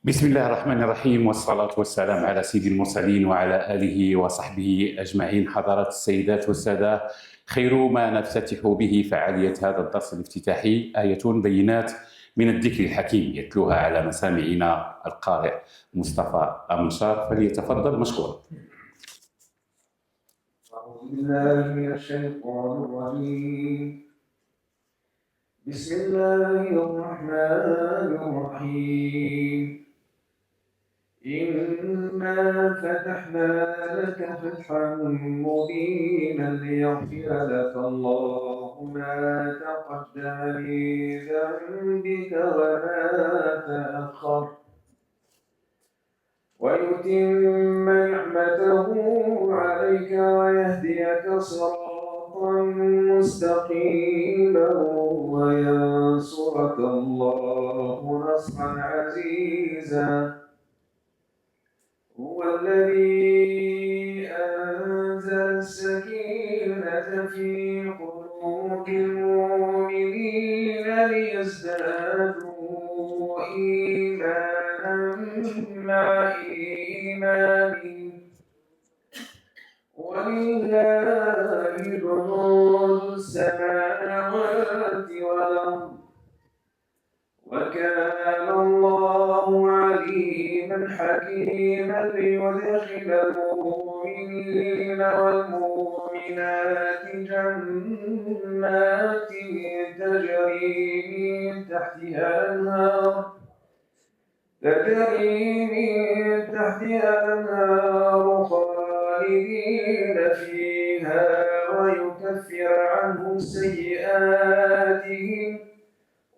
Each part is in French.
بسم الله الرحمن الرحيم، والصلاة والسلام على سيد المرسلين وعلى آله وصحبه أجمعين. حضرات السيدات والسادة، خير ما نفتتح به فعالية هذا الدرس الافتتاحي آية بينات من الذكر الحكيم، يتلوها على مسامعنا القارئ مصطفى أمنشار، فليتفضل مشكورا. أعوذ بالله من الشيطان الرجيم. بسم الله الرحمن الرحيم. إنا فتحنا لك فتحا مبينا ليغفر لك الله ما تقدم من ذنبك وما تأخر ويتم نعمته عليك ويهديك صراطا مستقيما وينصرك الله نصرا عزيزا. هو الذي أنزل السكينة في قلوب المؤمنين ليزدادوا إيمانا مع إيمانهم، ولله جنود السماوات والأرض، وكان الله عليما حكيما ليدخل المؤمنين والمؤمنات جنات تجري من تحتها الأنهار خالدين فيها ويكفر عنهم سيئاتهم،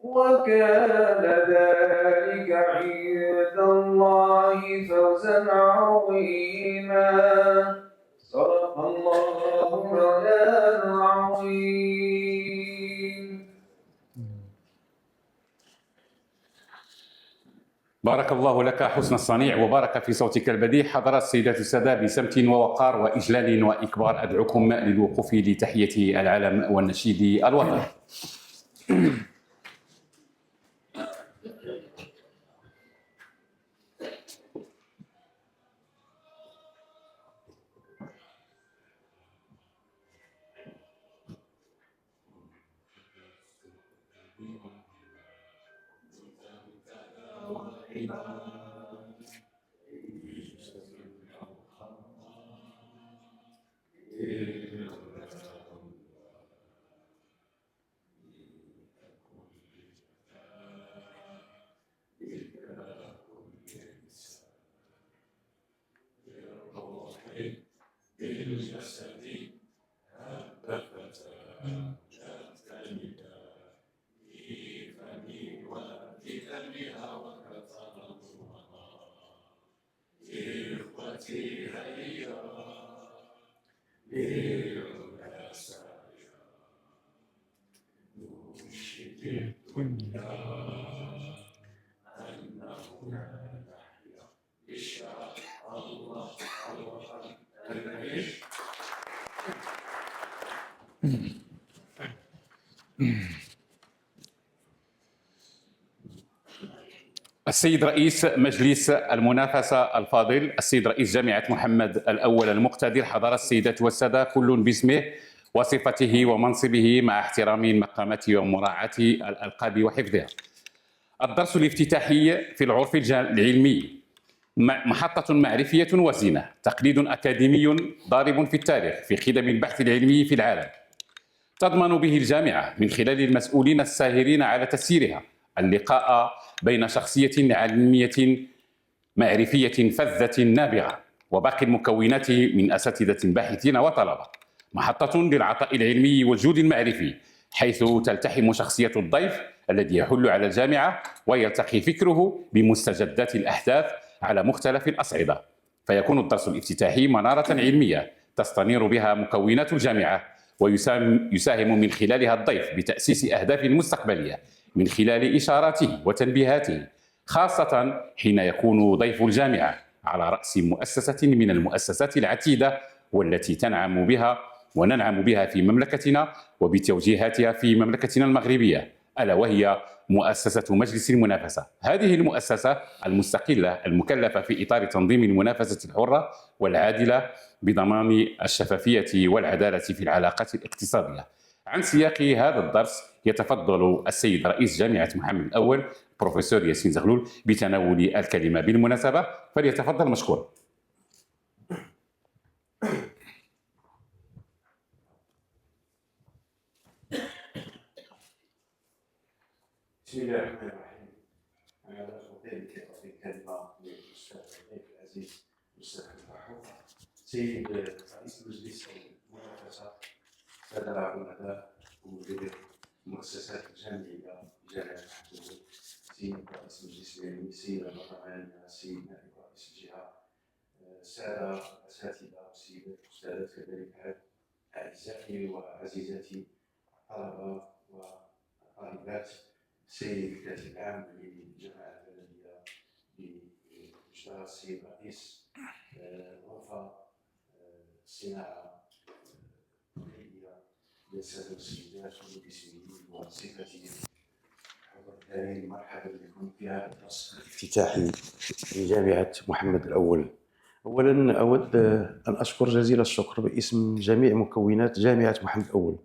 وكان ذلك عند الله فوزا عظيما. صدق الله مولانا العظيم. بارك الله لك حسن الصنيع وبارك في صوتك البديع. حضرات السيدات والسادة، بسمت ووقار وإجلال وإكبار أدعوكم للوقوف لتحية العلم والنشيد الوطني. السيد رئيس مجلس المنافسة الفاضل، السيد رئيس جامعة محمد الأول المقتدر، حضرات السيدات والسادة، كل باسمه وصفته ومنصبه، مع احترام المقامات ومراعاة الألقاب وحفظها. الدرس الافتتاحي في العرف العلمي محطة معرفية وزينة، تقليد أكاديمي ضارب في التاريخ في خدم البحث العلمي في العالم، تضمن به الجامعة من خلال المسؤولين الساهرين على تسييرها اللقاء بين شخصية علمية معرفية فذة نابغة وباقي المكونات من أساتذة باحثين وطلبة. محطة للعطاء العلمي والجود المعرفي، حيث تلتحم شخصية الضيف الذي يحل على الجامعة ويلتقي فكره بمستجدات الأحداث على مختلف الأصعدة، فيكون الدرس الافتتاحي منارة علمية تستنير بها مكونات الجامعة، ويساهم من خلالها الضيف بتأسيس أهداف مستقبلية من خلال إشاراته وتنبيهاته، خاصة حين يكون ضيف الجامعة على رأس مؤسسة من المؤسسات العتيدة والتي تنعم بها وننعم بها في مملكتنا وبتوجيهاتها في مملكتنا المغربية، ألا وهي مؤسسة مجلس المنافسة. هذه المؤسسة المستقلة المكلفة في إطار تنظيم المنافسة الحرة والعادلة بضمان الشفافية والعدالة في العلاقات الاقتصادية. عن سياق هذا الدرس يتفضل السيد رئيس جامعة محمد الأول بروفيسور ياسين زغلول بتناول الكلمة بالمناسبة، فليتفضل مشكورا. بسم الله الرحمن الرحيم. أنا لا أطيل كأعطي الكلمة للأستاذ الضيف العزيز الأستاذ الفحوم سيد رئيس مجلس المنافسة، السادة العلماء ومدير المؤسسات الجامعية بجامعة محمد، سيد رئيس مجلس العلمي، سيد البرلمان، سيد نائب رئيس الجهة، السادة الأساتذة والسيدات الأستاذات، كذلك أعزائي وعزيزاتي الطلبة والطالبات، السيد الكاتب العام للجامعة البلدية بوجدة، السيد رئيس غرفة الصناعة التقنية للسادة والسيدات، وباسمه وصفتي حضور الكريم، مرحبا بكم في هذا الدرس الافتتاحي لجامعة محمد الأول. أولا أود أن أشكر جزيل الشكر باسم جميع مكونات جامعة محمد الأول.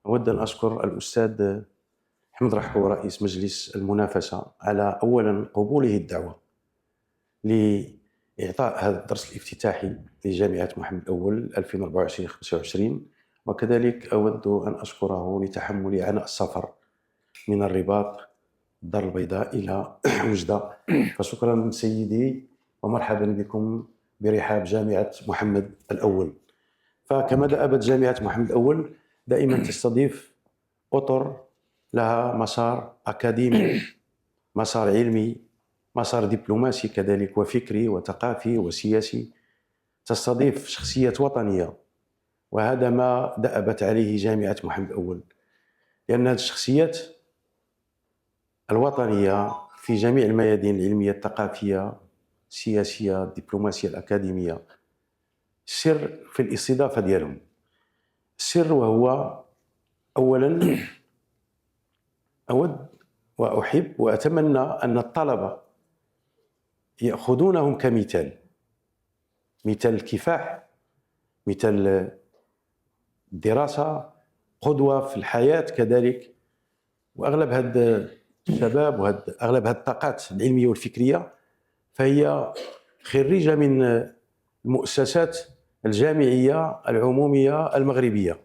أود أن أشكر الأستاذ حمد رحو رئيس مجلس المنافسة على أولا قبوله الدعوة لإعطاء هذا الدرس الافتتاحي لجامعة محمد الأول 2024-25، وكذلك أود أن أشكره لتحمل عناء السفر من الرباط الدار البيضاء إلى وجدة. فشكرا سيدي ومرحبا بكم برحاب جامعة محمد الأول. فكما دأبت جامعة محمد الأول دائما تستضيف أطر لها مسار أكاديمي، مسار علمي، مسار دبلوماسي كذلك، وفكري وثقافي وسياسي، تستضيف شخصيات وطنية، وهذا ما دأبت عليه جامعة محمد الأول، لأن هذه الشخصيات الوطنية في جميع الميادين العلمية الثقافية السياسية الدبلوماسية الأكاديمية السر في الاستضافة ديالهم. السر وهو أولا أود وأحب وأتمنى أن الطلبة يأخذونهم كمثال، مثال الكفاح، مثال الدراسة، قدوة في الحياة كذلك. وأغلب هاد الشباب وأغلب هاد الطاقات العلمية والفكرية فهي خريجة من المؤسسات الجامعية العمومية المغربية،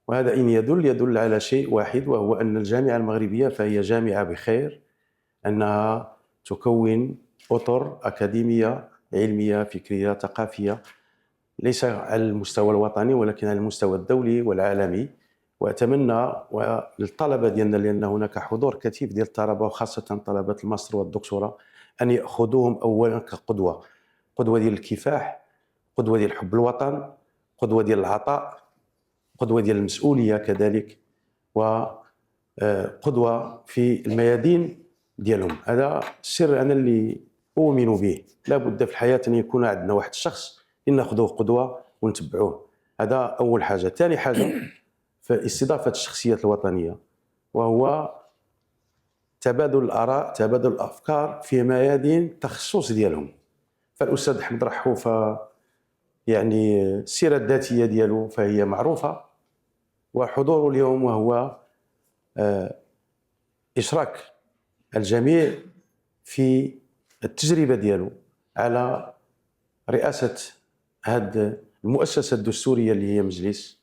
وهذا إن يدل على شيء واحد، وهو أن الجامعة المغربية فهي جامعة بخير، أنها تكون أطر أكاديمية علمية فكرية ثقافية ليس على المستوى الوطني ولكن على المستوى الدولي والعالمي. وأتمنى للطلبة ديالنا، لأن هناك حضور كثيف ديال الطلبة وخاصة طلبة الماستر والدكتوراه، أن يأخذوهم أولا كقدوة، قدوة ديال الكفاح، قدوة ديال حب الوطن، قدوة ديال العطاء، قدوة ديال المسؤولية كذلك، وقدوة في الميادين ديالهم. هذا السر أنا اللي أؤمن به، لا بد في الحياة أن يكون عندنا واحد الشخص اللي ناخذوه قدوة ونتبعوه. هذا أول حاجة. ثاني حاجة في استضافة الشخصيات الوطنية، وهو تبادل الآراء، تبادل الأفكار في ميادين التخصص ديالهم. فالأستاذ حمد رحو يعني السيرة الذاتية ديالو فهي معروفة، وحضوره اليوم وهو إشراك الجميع في التجربة ديالو على رئاسة هذه المؤسسة الدستورية اللي هي مجلس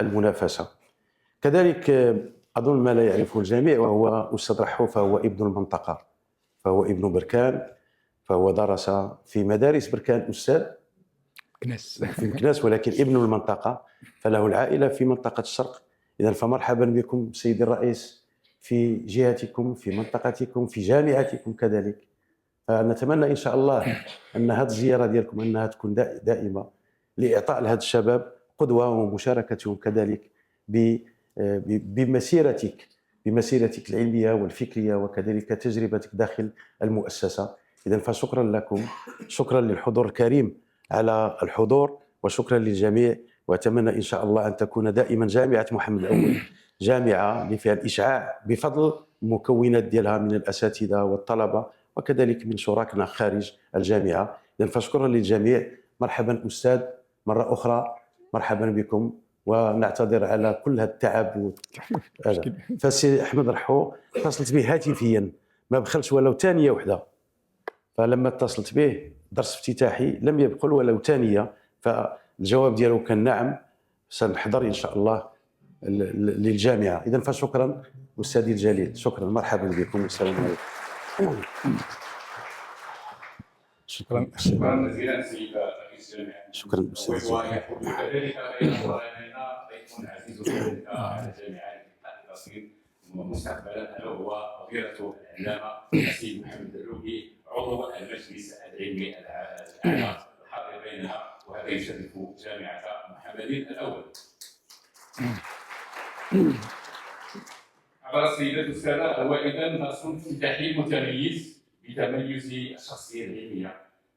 المنافسة. كذلك أظن ما لا يعرفه الجميع، وهو أستاذ رحو فهو ابن المنطقة، فهو ابن بركان، فهو درس في مدارس بركان أستاذ في مكناس، ولكن ابن المنطقة، فله العائلة في منطقة الشرق. إذن فمرحبا بكم سيدي الرئيس في جهتكم، في منطقتكم، في جامعتكم كذلك. فنتمنى إن شاء الله أن هذه الزيارة ديالكم أنها تكون دائمة لإعطاء لهذا الشباب قدوة، ومشاركتهم كذلك بمسيرتك العلمية والفكرية، وكذلك تجربتك داخل المؤسسة. إذن فشكرا لكم، شكرا للحضور الكريم على الحضور، وشكرا للجميع. وأتمنى إن شاء الله أن تكون دائما جامعة محمد الأول جامعة اللي فيها الإشعاع بفضل المكونات ديالها من الأساتذة والطلبة وكذلك من شركائنا خارج الجامعة. إذن فشكرا للجميع. مرحبا أستاذ مرة أخرى، مرحبا بكم، ونعتذر على كل هذا التعب هذا. فسي أحمد رحو اتصلت به هاتفيا، ما بخلش ولو ثانية واحدة، فلما اتصلت به درس افتتاحي لم يبخل ولو ثانية، فالجواب ديالو كان نعم سنحضر إن شاء الله للجامعة. إذن فشكرا أستاذي الجليل، شكرا، مرحبا بكم والسلام عليكم. شكرا. شكرا جزيلا سيد رئيس الجامعة. شكرا أستاذ الجليل. ويقول كذلك بين قراننا ضيف عزيز كذلك على الجامعة القصير مستقبلا، الا هو فضيلة العلامة السيد محمد الروبي عضو المجلس العلمي الأعلى الحاضر بيننا، وهذا يشرف جامعة محمد الأول. عبر السيدة السادة، هو إذن درس افتتاحي متميز بتميز الشخصية العلمية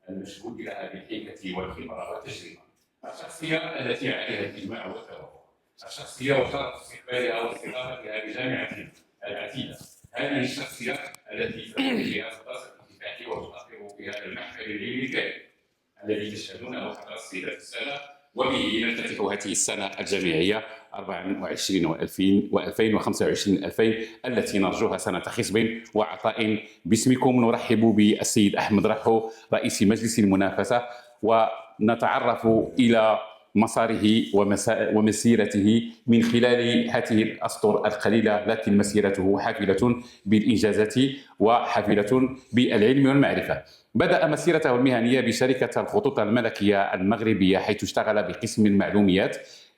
المشهود لها بالحكمة والخبرة والتجربة، الشخصية التي عليها الإجماع والتوافق، الشخصية وشرف استقبالها واستضافتها بجامعة العتيدة. هذه الشخصية التي تقوم بها الدرس الافتتاحي وتؤثر في هذا المحفل العلمي الكريم الذي تشهدونه حضرة السيدة السادة، وبه نفتتح هذه السنة الجامعية 24 و2025 التي نرجوها سنة خصب وعطاء. باسمكم نرحب بالسيد أحمد رحو رئيس مجلس المنافسة، ونتعرف إلى مساره ومسيرته من خلال هذه الأسطر القليلة، لكن مسيرته حافلة بالإنجازات وحافلة بالعلم والمعرفة. بدأ مسيرته المهنية بشركة الخطوط الملكية المغربية، حيث اشتغل بقسم المعلومات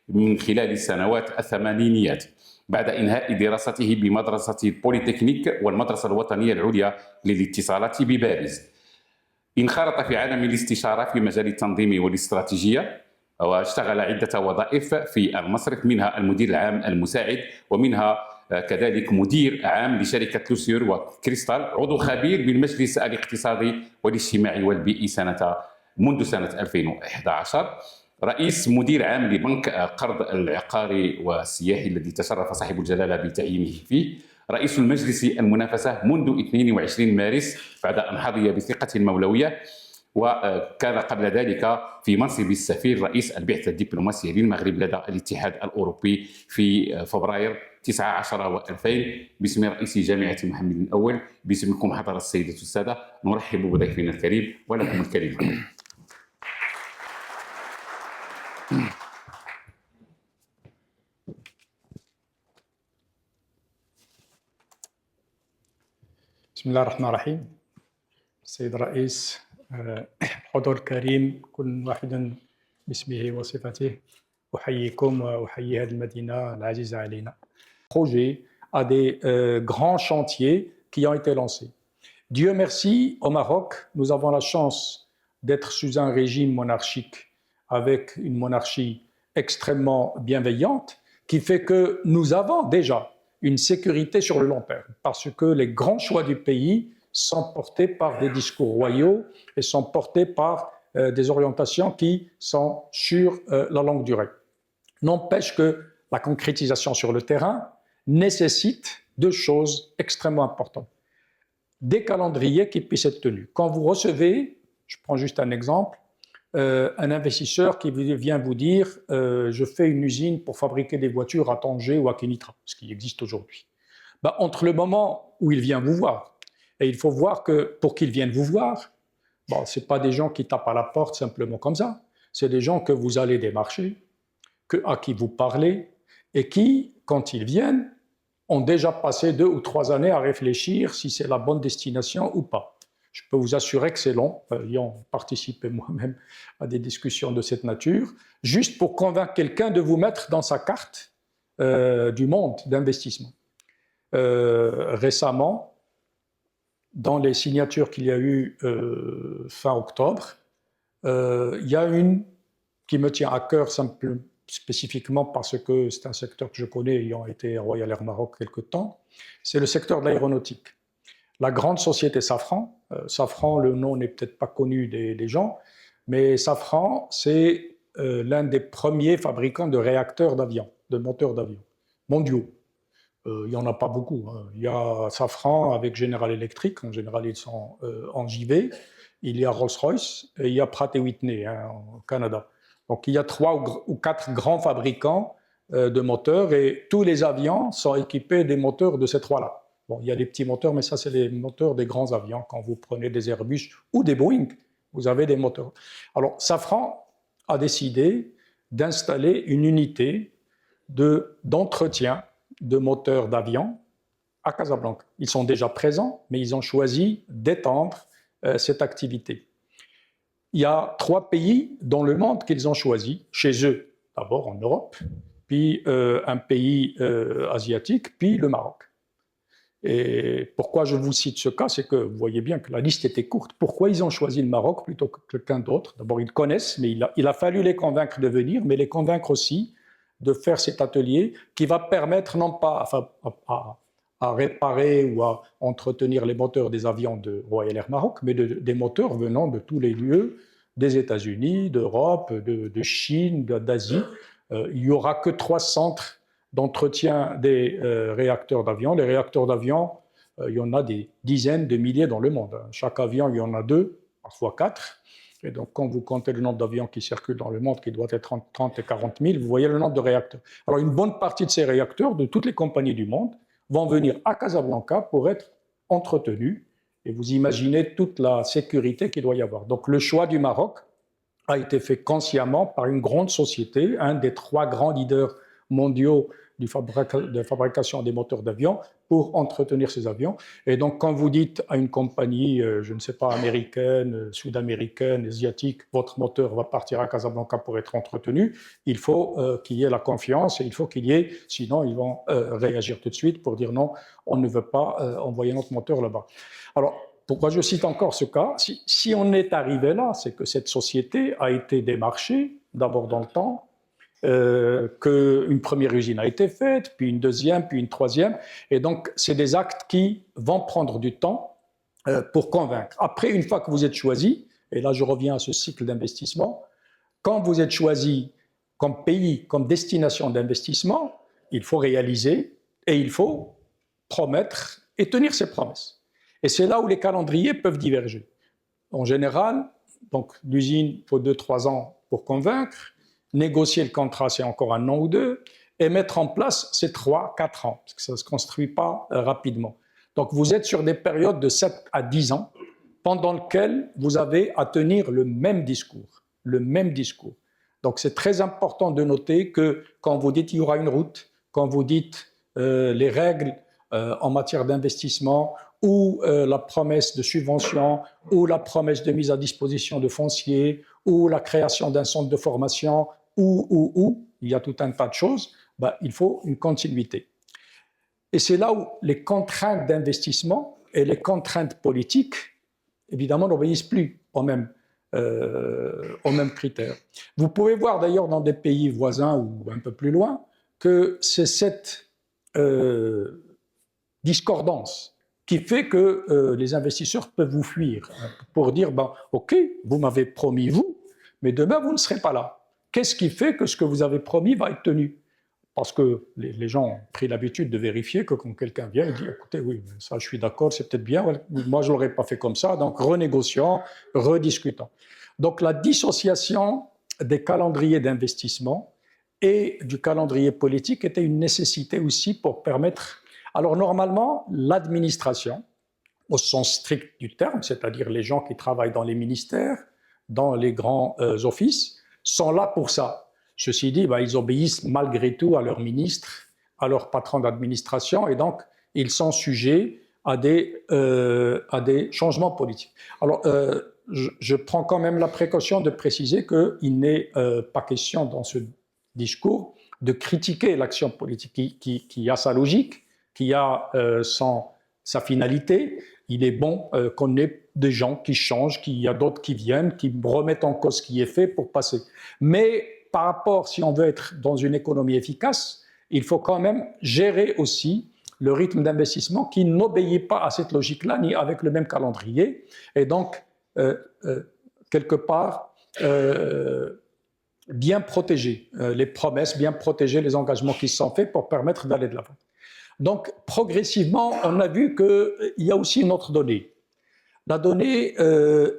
من خلال السنوات الثمانينيات، بعد إنهاء دراسته بمدرسة البوليتكنيك والمدرسة الوطنية العليا للاتصالات بباريس. انخرط في عالم الاستشارة في مجال التنظيم والاستراتيجية، واشتغل عدة وظائف في المصرف، منها المدير العام المساعد، ومنها كذلك مدير عام لشركة لوسيور وكريستال، عضو خبير بالمجلس الاقتصادي والاجتماعي والبيئي منذ سنة 2011، رئيس مدير عام لبنك القرض العقاري والسياحي الذي تشرف صاحب الجلالة بتعيينه فيه، رئيس المجلس المنافسة منذ 22 مارس بعد أن حظي بثقة المولوية، وكان قبل ذلك في منصب السفير رئيس البعثة الدبلوماسية للمغرب لدى الاتحاد الأوروبي في فبراير 19 و2000. باسم رئيس جامعة محمد الأول، باسمكم حضرة السيدة السادة، نرحب بضيفنا الكريم ولكم الكلمة. بسم الله الرحمن الرحيم. السيد الرئيس، الحضور الكريم، كل واحد باسمه وصفته، أحييكم وأحيي هذه المدينة العزيزة علينا. Projet à des grands chantiers qui ont été lancés. Dieu merci, au Maroc, nous avons la chance d'être sous un régime monarchique avec une monarchie extrêmement bienveillante qui fait que nous avons déjà une sécurité sur le long terme parce que les grands choix du pays sont portés par des discours royaux et sont portés par des orientations qui sont sur la longue durée. N'empêche que la concrétisation sur le terrain nécessite deux choses extrêmement importantes. Des calendriers qui puissent être tenus. Quand vous recevez, je prends juste un exemple, un investisseur qui vient vous dire je fais une usine pour fabriquer des voitures à Tanger ou à Kenitra, ce qui existe aujourd'hui. Ben, entre le moment où il vient vous voir, et il faut voir que pour qu'il vienne vous voir, bon, ce n'est pas des gens qui tapent à la porte simplement comme ça, c'est des gens que vous allez démarcher, à qui vous parlez, et qui, quand ils viennent, ont déjà passé 2 ou 3 années à réfléchir si c'est la bonne destination ou pas. Je peux vous assurer que c'est long, ayant participé moi-même à des discussions de cette nature, juste pour convaincre quelqu'un de vous mettre dans sa carte du monde d'investissement. Récemment, dans les signatures qu'il y a eu fin octobre, il y a une qui me tient à cœur spécifiquement parce que c'est un secteur que je connais ayant été à Royal Air Maroc quelque temps, c'est le secteur de l'aéronautique. La grande société Safran, Safran, le nom n'est peut-être pas connu des gens, mais Safran, c'est l'un des premiers fabricants de réacteurs d'avion, de moteurs d'avion, mondiaux. il n'y en a pas beaucoup, hein. Il y a Safran avec General Electric, en général ils sont en JV, il y a Rolls-Royce et il y a Pratt & Whitney, hein, au Canada. Donc il y a 3 ou 4 grands fabricants de moteurs et tous les avions sont équipés des moteurs de ces 3-là. Bon, il y a des petits moteurs, mais ça c'est les moteurs des grands avions. Quand vous prenez des Airbus ou des Boeing, vous avez des moteurs. Alors Safran a décidé d'installer une unité d'entretien de moteurs d'avion à Casablanca. Ils sont déjà présents, mais ils ont choisi d'étendre cette activité. Il y a 3 pays dans le monde qu'ils ont choisi, chez eux, d'abord en Europe, puis un pays asiatique, puis le Maroc. Et pourquoi je vous cite ce cas, c'est que vous voyez bien que la liste était courte. Pourquoi ils ont choisi le Maroc plutôt que quelqu'un d'autre? D'abord, ils connaissent, mais il a fallu les convaincre de venir, mais les convaincre aussi de faire cet atelier qui va permettre non pas à réparer ou à entretenir les moteurs des avions de Royal Air Maroc, mais des moteurs venant de tous les lieux, des États-Unis, d'Europe, de Chine, d'Asie. Il n'y aura que 3 centres d'entretien des réacteurs d'avion. Les réacteurs d'avion, il y en a des dizaines de milliers dans le monde. Chaque avion, il y en a 2, parfois 4. Et donc, quand vous comptez le nombre d'avions qui circulent dans le monde, qui doit être entre 30 et 40 000, vous voyez le nombre de réacteurs. Alors, une bonne partie de ces réacteurs, de toutes les compagnies du monde, vont venir à Casablanca pour être entretenus. Et vous imaginez toute la sécurité qu'il doit y avoir. Donc, le choix du Maroc a été fait consciemment par une grande société, un des 3 grands leaders mondiaux de fabrication des moteurs d'avion pour entretenir ces avions. Et donc, quand vous dites à une compagnie, je ne sais pas, américaine, sud-américaine, asiatique, votre moteur va partir à Casablanca pour être entretenu, il faut qu'il y ait la confiance et il faut qu'il y ait, sinon ils vont réagir tout de suite pour dire non, on ne veut pas envoyer notre moteur là-bas. Alors, pourquoi je cite encore ce cas? Si on est arrivé là, c'est que cette société a été démarchée, d'abord dans le temps, qu'une première usine a été faite, puis une deuxième, puis une troisième. Et donc, c'est des actes qui vont prendre du temps pour convaincre. Après, une fois que vous êtes choisi, et là je reviens à ce cycle d'investissement, quand vous êtes choisi comme pays, comme destination d'investissement, il faut réaliser et il faut promettre et tenir ses promesses. Et c'est là où les calendriers peuvent diverger. En général, donc l'usine, il faut 2-3 ans pour convaincre. Négocier le contrat, c'est encore 1 an ou 2, et mettre en place, c'est 3-4 ans, parce que ça ne se construit pas rapidement. Donc vous êtes sur des périodes de 7 à 10 ans, pendant lesquelles vous avez à tenir le même discours. Donc c'est très important de noter que quand vous dites qu'il y aura une route, quand vous dites les règles en matière d'investissement, ou la promesse de subvention, ou la promesse de mise à disposition de foncier, ou la création d'un centre de formation, il y a tout un tas de choses, il faut une continuité. Et c'est là où les contraintes d'investissement et les contraintes politiques, évidemment, n'obéissent plus aux mêmes critères. Vous pouvez voir d'ailleurs dans des pays voisins ou un peu plus loin que c'est cette discordance qui fait que les investisseurs peuvent vous fuir pour dire ok, vous m'avez promis vous, mais demain vous ne serez pas là. Qu'est-ce qui fait que ce que vous avez promis va être tenu? Parce que les gens ont pris l'habitude de vérifier que quand quelqu'un vient, il dit écoutez, oui, ça je suis d'accord, c'est peut-être bien, moi je ne l'aurais pas fait comme ça, donc renégocions, rediscutons. Donc la dissociation des calendriers d'investissement et du calendrier politique était une nécessité aussi pour permettre. Alors normalement, l'administration, au sens strict du terme, c'est-à-dire les gens qui travaillent dans les ministères, dans les grands offices, sont là pour ça. Ceci dit, ils obéissent malgré tout à leurs ministres, à leurs patrons d'administration, et donc ils sont sujets à des changements politiques. Alors, je prends quand même la précaution de préciser qu'il n'est pas question dans ce discours de critiquer l'action politique qui a sa logique, qui a sa finalité. Il est bon qu'on ait des gens qui changent, qu'il y a d'autres qui viennent, qui remettent en cause ce qui est fait pour passer. Mais par rapport, si on veut être dans une économie efficace, il faut quand même gérer aussi le rythme d'investissement qui n'obéit pas à cette logique-là, ni avec le même calendrier. Et donc, quelque part, bien protéger les promesses, bien protéger les engagements qui sont faits pour permettre d'aller de l'avant. Donc, progressivement, on a vu qu'il y a aussi une autre donnée. La donnée,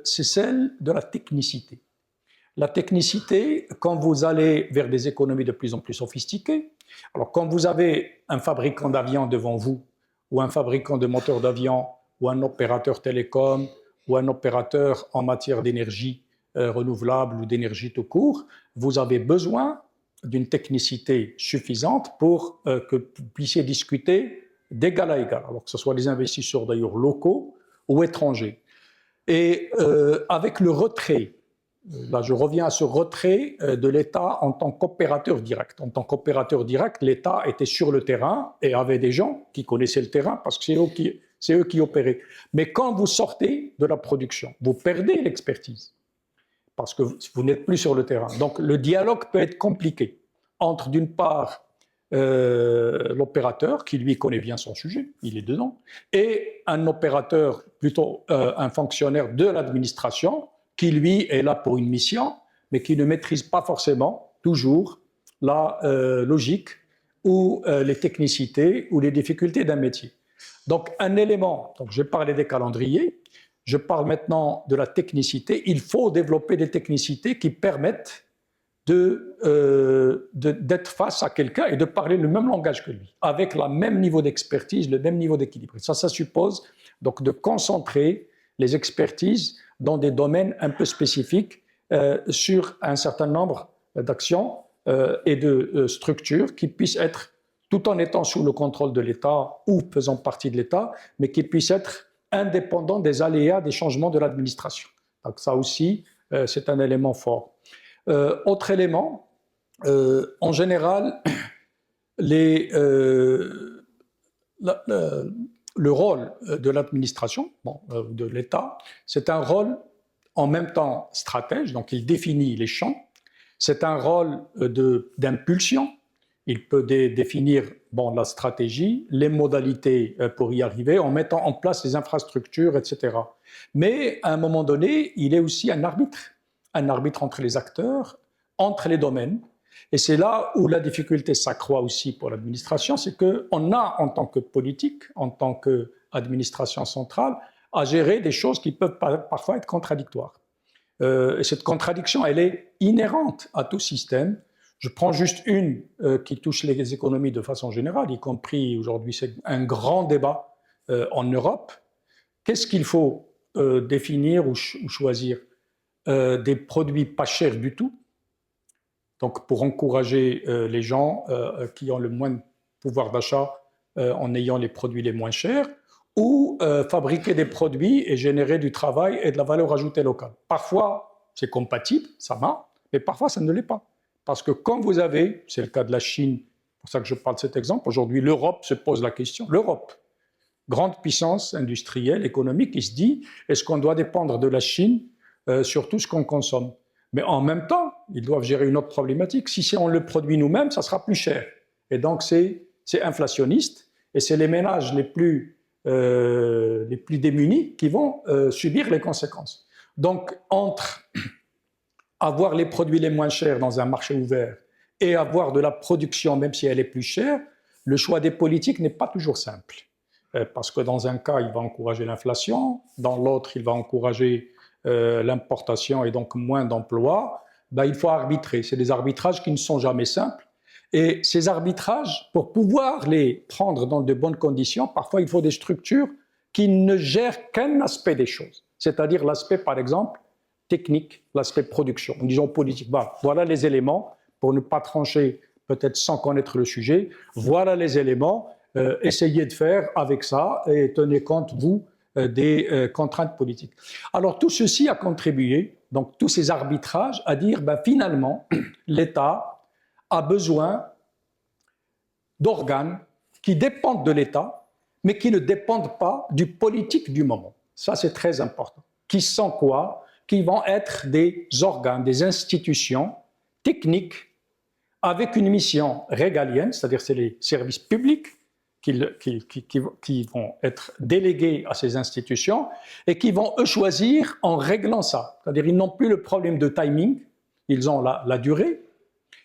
c'est celle de la technicité. La technicité, quand vous allez vers des économies de plus en plus sophistiquées, alors quand vous avez un fabricant d'avion devant vous, ou un fabricant de moteurs d'avion, ou un opérateur télécom, ou un opérateur en matière d'énergie renouvelable ou d'énergie tout court, vous avez besoin d'une technicité suffisante pour que vous puissiez discuter d'égal à égal, alors que ce soit des investisseurs d'ailleurs locaux ou étrangers. Et avec le retrait, là je reviens à ce retrait de l'État en tant qu'opérateur direct. En tant qu'opérateur direct, l'État était sur le terrain et avait des gens qui connaissaient le terrain parce que c'est eux qui opéraient. Mais quand vous sortez de la production, vous perdez l'expertise parce que vous n'êtes plus sur le terrain. Donc le dialogue peut être compliqué entre d'une part l'opérateur qui lui connaît bien son sujet, il est dedans, et un opérateur, plutôt un fonctionnaire de l'administration qui lui est là pour une mission, mais qui ne maîtrise pas forcément toujours la logique ou les technicités ou les difficultés d'un métier. Donc un élément, donc je parlais des calendriers, je parle maintenant de la technicité. Il faut développer des technicités qui permettent d'être face à quelqu'un et de parler le même langage que lui, avec le même niveau d'expertise, le même niveau d'équilibre. Ça suppose donc de concentrer les expertises dans des domaines un peu spécifiques sur un certain nombre d'actions et de structures qui puissent être, tout en étant sous le contrôle de l'État ou faisant partie de l'État, mais qui puissent être indépendants des aléas, des changements de l'administration. Donc ça aussi, c'est un élément fort. Autre élément, en général, le rôle de l'administration, de l'État, c'est un rôle en même temps stratège, donc il définit les champs, c'est un rôle d'impulsion, il peut définir la stratégie, les modalités pour y arriver, en mettant en place les infrastructures, etc. Mais à un moment donné, il est aussi un arbitre entre les acteurs, entre les domaines. Et c'est là où la difficulté s'accroît aussi pour l'administration, c'est qu'on a, en tant que politique, en tant qu'administration centrale, à gérer des choses qui peuvent parfois être contradictoires. Et cette contradiction, elle est inhérente à tout système. Je prends juste une qui touche les économies de façon générale, y compris aujourd'hui, c'est un grand débat en Europe. Qu'est-ce qu'il faut définir ou choisir? Des produits pas chers du tout, donc pour encourager les gens qui ont le moins de pouvoir d'achat en ayant les produits les moins chers, ou fabriquer des produits et générer du travail et de la valeur ajoutée locale. Parfois, c'est compatible, ça marche, mais parfois, ça ne l'est pas. Parce que quand vous avez, c'est le cas de la Chine, c'est pour ça que je parle de cet exemple, aujourd'hui l'Europe se pose la question, l'Europe, grande puissance industrielle, économique, qui se dit, est-ce qu'on doit dépendre de la Chine sur tout ce qu'on consomme? Mais en même temps, ils doivent gérer une autre problématique. Si on le produit nous-mêmes, ça sera plus cher. Et donc, c'est inflationniste, et c'est les ménages les plus démunis qui vont subir les conséquences. Donc, entre avoir les produits les moins chers dans un marché ouvert et avoir de la production, même si elle est plus chère, le choix des politiques n'est pas toujours simple. Parce que dans un cas, il va encourager l'inflation, dans l'autre, il va encourager l'importation et donc moins d'emplois. Il faut arbitrer. C'est des arbitrages qui ne sont jamais simples. Et ces arbitrages, pour pouvoir les prendre dans de bonnes conditions, parfois il faut des structures qui ne gèrent qu'un aspect des choses. C'est-à-dire l'aspect, par exemple, technique, l'aspect production, disons politique. Voilà les éléments, pour ne pas trancher peut-être sans connaître le sujet, voilà les éléments, essayez de faire avec ça et tenez compte, vous, des contraintes politiques. Alors tout ceci a contribué, donc tous ces arbitrages, à dire finalement, l'État a besoin d'organes qui dépendent de l'État, mais qui ne dépendent pas du politique du moment. Ça, c'est très important. Qui sont quoi? Qui vont être des organes, des institutions techniques avec une mission régalienne, c'est-à-dire c'est les services publics qui vont être délégués à ces institutions et qui vont eux choisir en réglant ça. C'est-à-dire ils n'ont plus le problème de timing, ils ont la durée,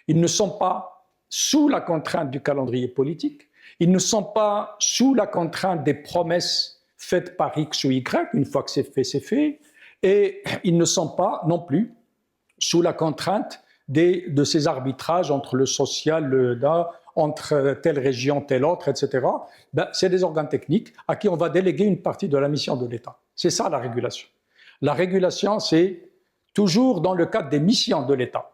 ils ne sont pas sous la contrainte du calendrier politique, Ils ne sont pas sous la contrainte des promesses faites par X ou Y. Une fois que c'est fait, c'est fait. Et ils ne sont pas non plus sous la contrainte de ces arbitrages entre le social, entre telle région, telle autre, etc. C'est des organes techniques à qui on va déléguer une partie de la mission de l'État. C'est ça la régulation. La régulation, c'est toujours dans le cadre des missions de l'État.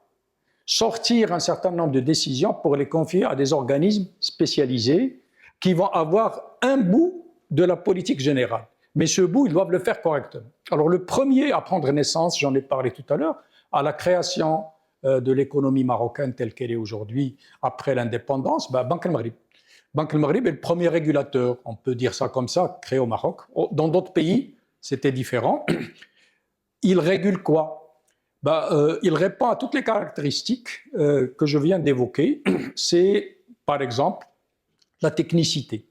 Sortir un certain nombre de décisions pour les confier à des organismes spécialisés qui vont avoir un bout de la politique générale. Mais ce bout, ils doivent le faire correctement. Alors le premier à prendre naissance, j'en ai parlé tout à l'heure, à la création de l'économie marocaine telle qu'elle est aujourd'hui, après l'indépendance, Banque El Maghrib. Banque El Maghrib est le premier régulateur, on peut dire ça comme ça, créé au Maroc. Dans d'autres pays, c'était différent. Il régule quoi? Il répond à toutes les caractéristiques que je viens d'évoquer. C'est, par exemple, la technicité.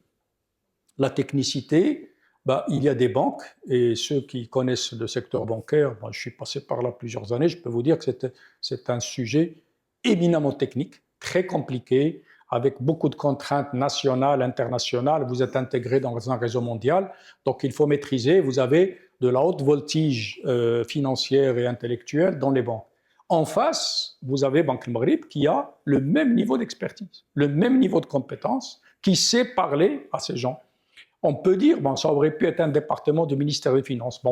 La technicité, il y a des banques, et ceux qui connaissent le secteur bancaire, je suis passé par là plusieurs années, je peux vous dire que c'est un sujet éminemment technique, très compliqué, avec beaucoup de contraintes nationales, internationales. Vous êtes intégré dans un réseau mondial, donc il faut maîtriser. Vous avez de la haute voltige financière et intellectuelle dans les banques. En face, vous avez Banque El Maghrib qui a le même niveau d'expertise, le même niveau de compétence, qui sait parler à ces gens. On peut dire, ça aurait pu être un département du ministère des Finances.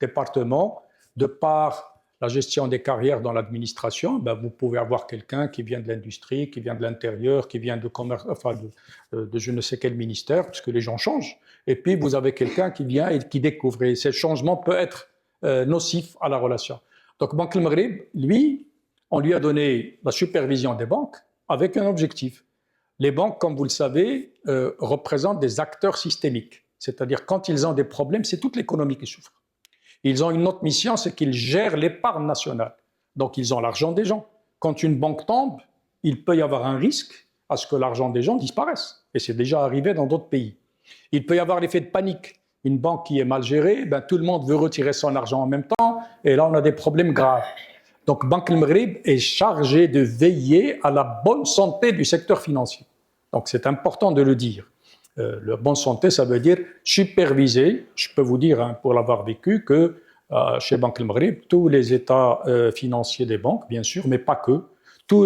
Département, de par la gestion des carrières dans l'administration, vous pouvez avoir quelqu'un qui vient de l'industrie, qui vient de l'intérieur, qui vient de commerce, de je ne sais quel ministère, puisque les gens changent. Et puis, vous avez quelqu'un qui vient et qui découvre. Et ce changement peut être nocif à la relation. Donc, Banque El Maghrib, lui, on lui a donné la supervision des banques avec un objectif. Les banques, comme vous le savez, représentent des acteurs systémiques. C'est-à-dire, quand ils ont des problèmes, c'est toute l'économie qui souffre. Ils ont une autre mission, c'est qu'ils gèrent l'épargne nationale. Donc, ils ont l'argent des gens. Quand une banque tombe, il peut y avoir un risque à ce que l'argent des gens disparaisse. Et c'est déjà arrivé dans d'autres pays. Il peut y avoir l'effet de panique. Une banque qui est mal gérée, tout le monde veut retirer son argent en même temps, et là, on a des problèmes graves. Donc, Banque El Maghrib est chargée de veiller à la bonne santé du secteur financier. Donc, c'est important de le dire. La bonne santé, ça veut dire superviser. Je peux vous dire, pour l'avoir vécu, que chez Banque El Maghrib, tous les états financiers des banques, bien sûr, mais pas que,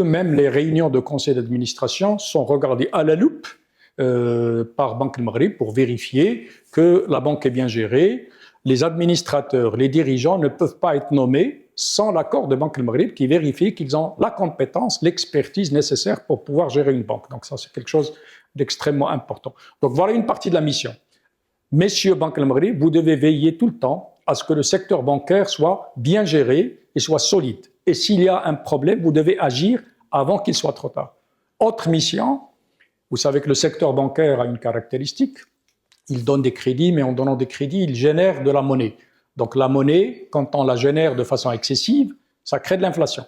même les réunions de conseil d'administration sont regardées à la loupe par Banque El Maghrib pour vérifier que la banque est bien gérée. Les administrateurs, les dirigeants ne peuvent pas être nommés sans l'accord de Banque El Maghrib qui vérifie qu'ils ont la compétence, l'expertise nécessaire pour pouvoir gérer une banque. Donc ça, c'est quelque chose d'extrêmement important. Donc voilà une partie de la mission. Messieurs Banque El Maghrib, vous devez veiller tout le temps à ce que le secteur bancaire soit bien géré et soit solide. Et s'il y a un problème, vous devez agir avant qu'il soit trop tard. Autre mission, vous savez que le secteur bancaire a une caractéristique. Il donne des crédits, mais en donnant des crédits, il génère de la monnaie. Donc la monnaie, quand on la génère de façon excessive, ça crée de l'inflation.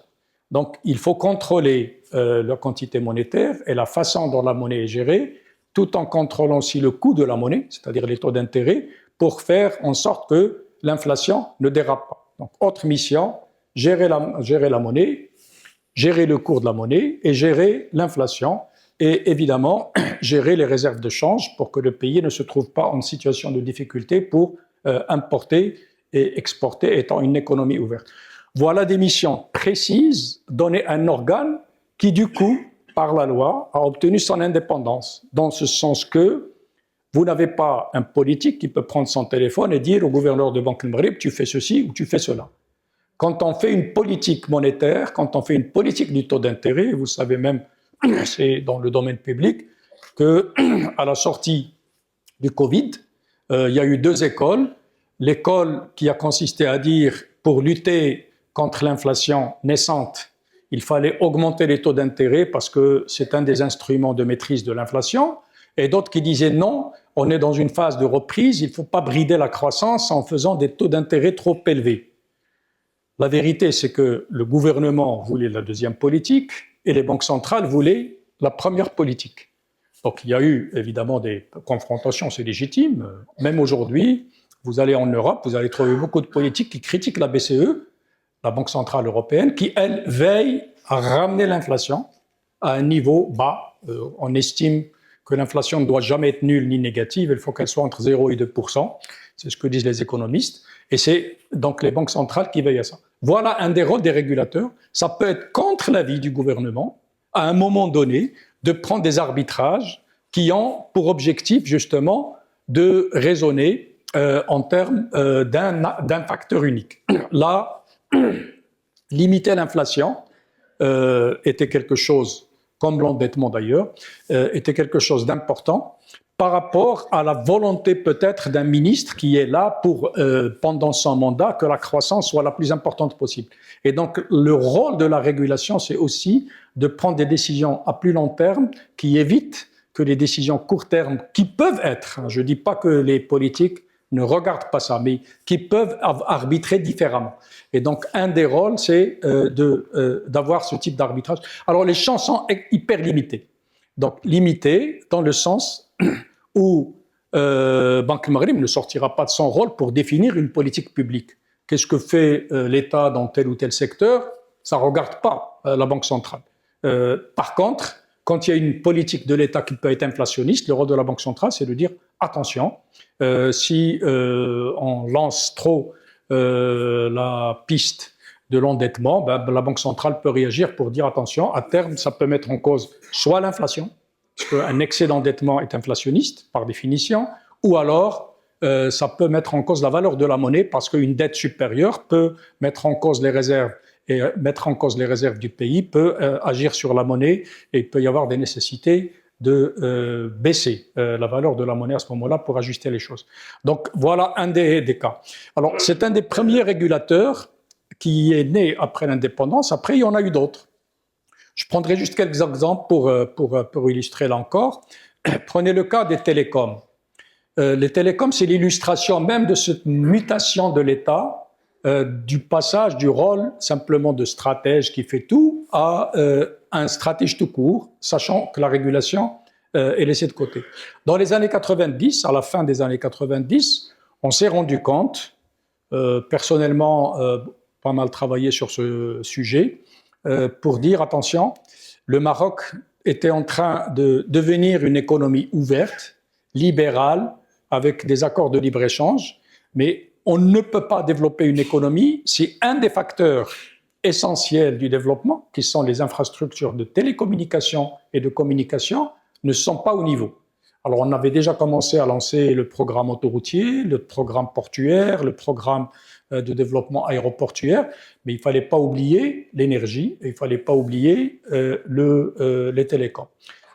Donc il faut contrôler la quantité monétaire et la façon dont la monnaie est gérée, tout en contrôlant aussi le coût de la monnaie, c'est-à-dire les taux d'intérêt, pour faire en sorte que l'inflation ne dérape pas. Donc autre mission, gérer la monnaie, gérer le cours de la monnaie et gérer l'inflation. Et évidemment, gérer les réserves de change pour que le pays ne se trouve pas en situation de difficulté pour importer et exporter étant une économie ouverte. Voilà des missions précises données à un organe qui, du coup, par la loi, a obtenu son indépendance, dans ce sens que vous n'avez pas un politique qui peut prendre son téléphone et dire au gouverneur de Banque El Maghrib, tu fais ceci ou tu fais cela. Quand on fait une politique monétaire, quand on fait une politique du taux d'intérêt, vous savez même, c'est dans le domaine public, qu'à la sortie du Covid, il y a eu deux écoles. L'école qui a consisté à dire, pour lutter contre l'inflation naissante, il fallait augmenter les taux d'intérêt parce que c'est un des instruments de maîtrise de l'inflation, et d'autres qui disaient non, on est dans une phase de reprise, il ne faut pas brider la croissance en faisant des taux d'intérêt trop élevés. La vérité, c'est que le gouvernement voulait la deuxième politique et les banques centrales voulaient la première politique. Donc il y a eu évidemment des confrontations, c'est légitime. Même aujourd'hui, vous allez en Europe, vous allez trouver beaucoup de politiques qui critiquent la BCE, la Banque centrale européenne, qui, elle, veille à ramener l'inflation à un niveau bas. On estime que l'inflation ne doit jamais être nulle ni négative, il faut qu'elle soit entre 0 et 2%. C'est ce que disent les économistes. Et c'est donc les banques centrales qui veillent à ça. Voilà un des rôles des régulateurs. Ça peut être contre l'avis du gouvernement, à un moment donné, de prendre des arbitrages qui ont pour objectif, justement, de raisonner en termes d'un facteur unique. Là, limiter l'inflation était quelque chose, comme l'endettement d'ailleurs, était quelque chose d'important par rapport à la volonté peut-être d'un ministre qui est là pour, pendant son mandat, que la croissance soit la plus importante possible. Et donc, le rôle de la régulation, c'est aussi de prendre des décisions à plus long terme qui évitent que les décisions court terme, qui peuvent être, je ne dis pas que les politiques ne regardent pas ça, mais qui peuvent arbitrer différemment. Et donc, un des rôles, c'est d'avoir ce type d'arbitrage. Alors, les champs sont hyper limités. Donc, limités dans le sens où Banque Maghreb ne sortira pas de son rôle pour définir une politique publique. Qu'est-ce que fait l'État dans tel ou tel secteur? Ça ne regarde pas la Banque centrale. Par contre, quand il y a une politique de l'État qui peut être inflationniste, le rôle de la Banque centrale, c'est de dire attention, si on lance trop la piste de l'endettement, ben, la Banque centrale peut réagir pour dire attention, à terme, ça peut mettre en cause soit l'inflation, parce qu'un excès d'endettement est inflationniste par définition, ou alors ça peut mettre en cause la valeur de la monnaie parce qu'une dette supérieure peut mettre en cause les réserves et mettre en cause les réserves du pays peut agir sur la monnaie et il peut y avoir des nécessités de baisser la valeur de la monnaie à ce moment-là pour ajuster les choses. Donc voilà un des cas. Alors c'est un des premiers régulateurs qui est né après l'indépendance. Après il y en a eu d'autres. Je prendrai juste quelques exemples pour illustrer là encore. Prenez le cas des télécoms. Les télécoms, c'est l'illustration même de cette mutation de l'État, du passage du rôle simplement de stratège qui fait tout à un stratège tout court, sachant que la régulation est laissée de côté. Dans les années 90, à la fin des années 90, on s'est rendu compte, personnellement, pas mal travaillé sur ce sujet, pour dire attention, le Maroc était en train de devenir une économie ouverte, libérale, avec des accords de libre-échange, mais on ne peut pas développer une économie si un des facteurs essentiels du développement, qui sont les infrastructures de télécommunication et de communication, ne sont pas au niveau. Alors on avait déjà commencé à lancer le programme autoroutier, le programme portuaire, le programme de développement aéroportuaire, mais il ne fallait pas oublier l'énergie et il ne fallait pas oublier les télécoms.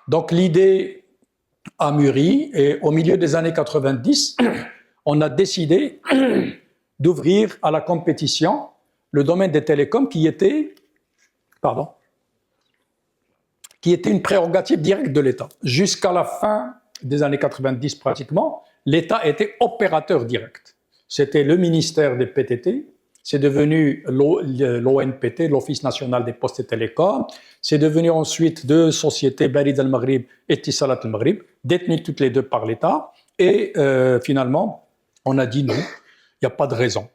Donc l'idée a mûri et au milieu des années 90, on a décidé d'ouvrir à la compétition le domaine des télécoms qui était une prérogative directe de l'État. Jusqu'à la fin des années 90 pratiquement, l'État était opérateur direct. C'était le ministère des PTT, c'est devenu l'ONPT, l'Office national des postes et télécoms, c'est devenu ensuite deux sociétés, Barid al-Maghrib et Tissalat al-Maghrib, détenues toutes les deux par l'État, et finalement, on a dit non, il n'y a pas de raison.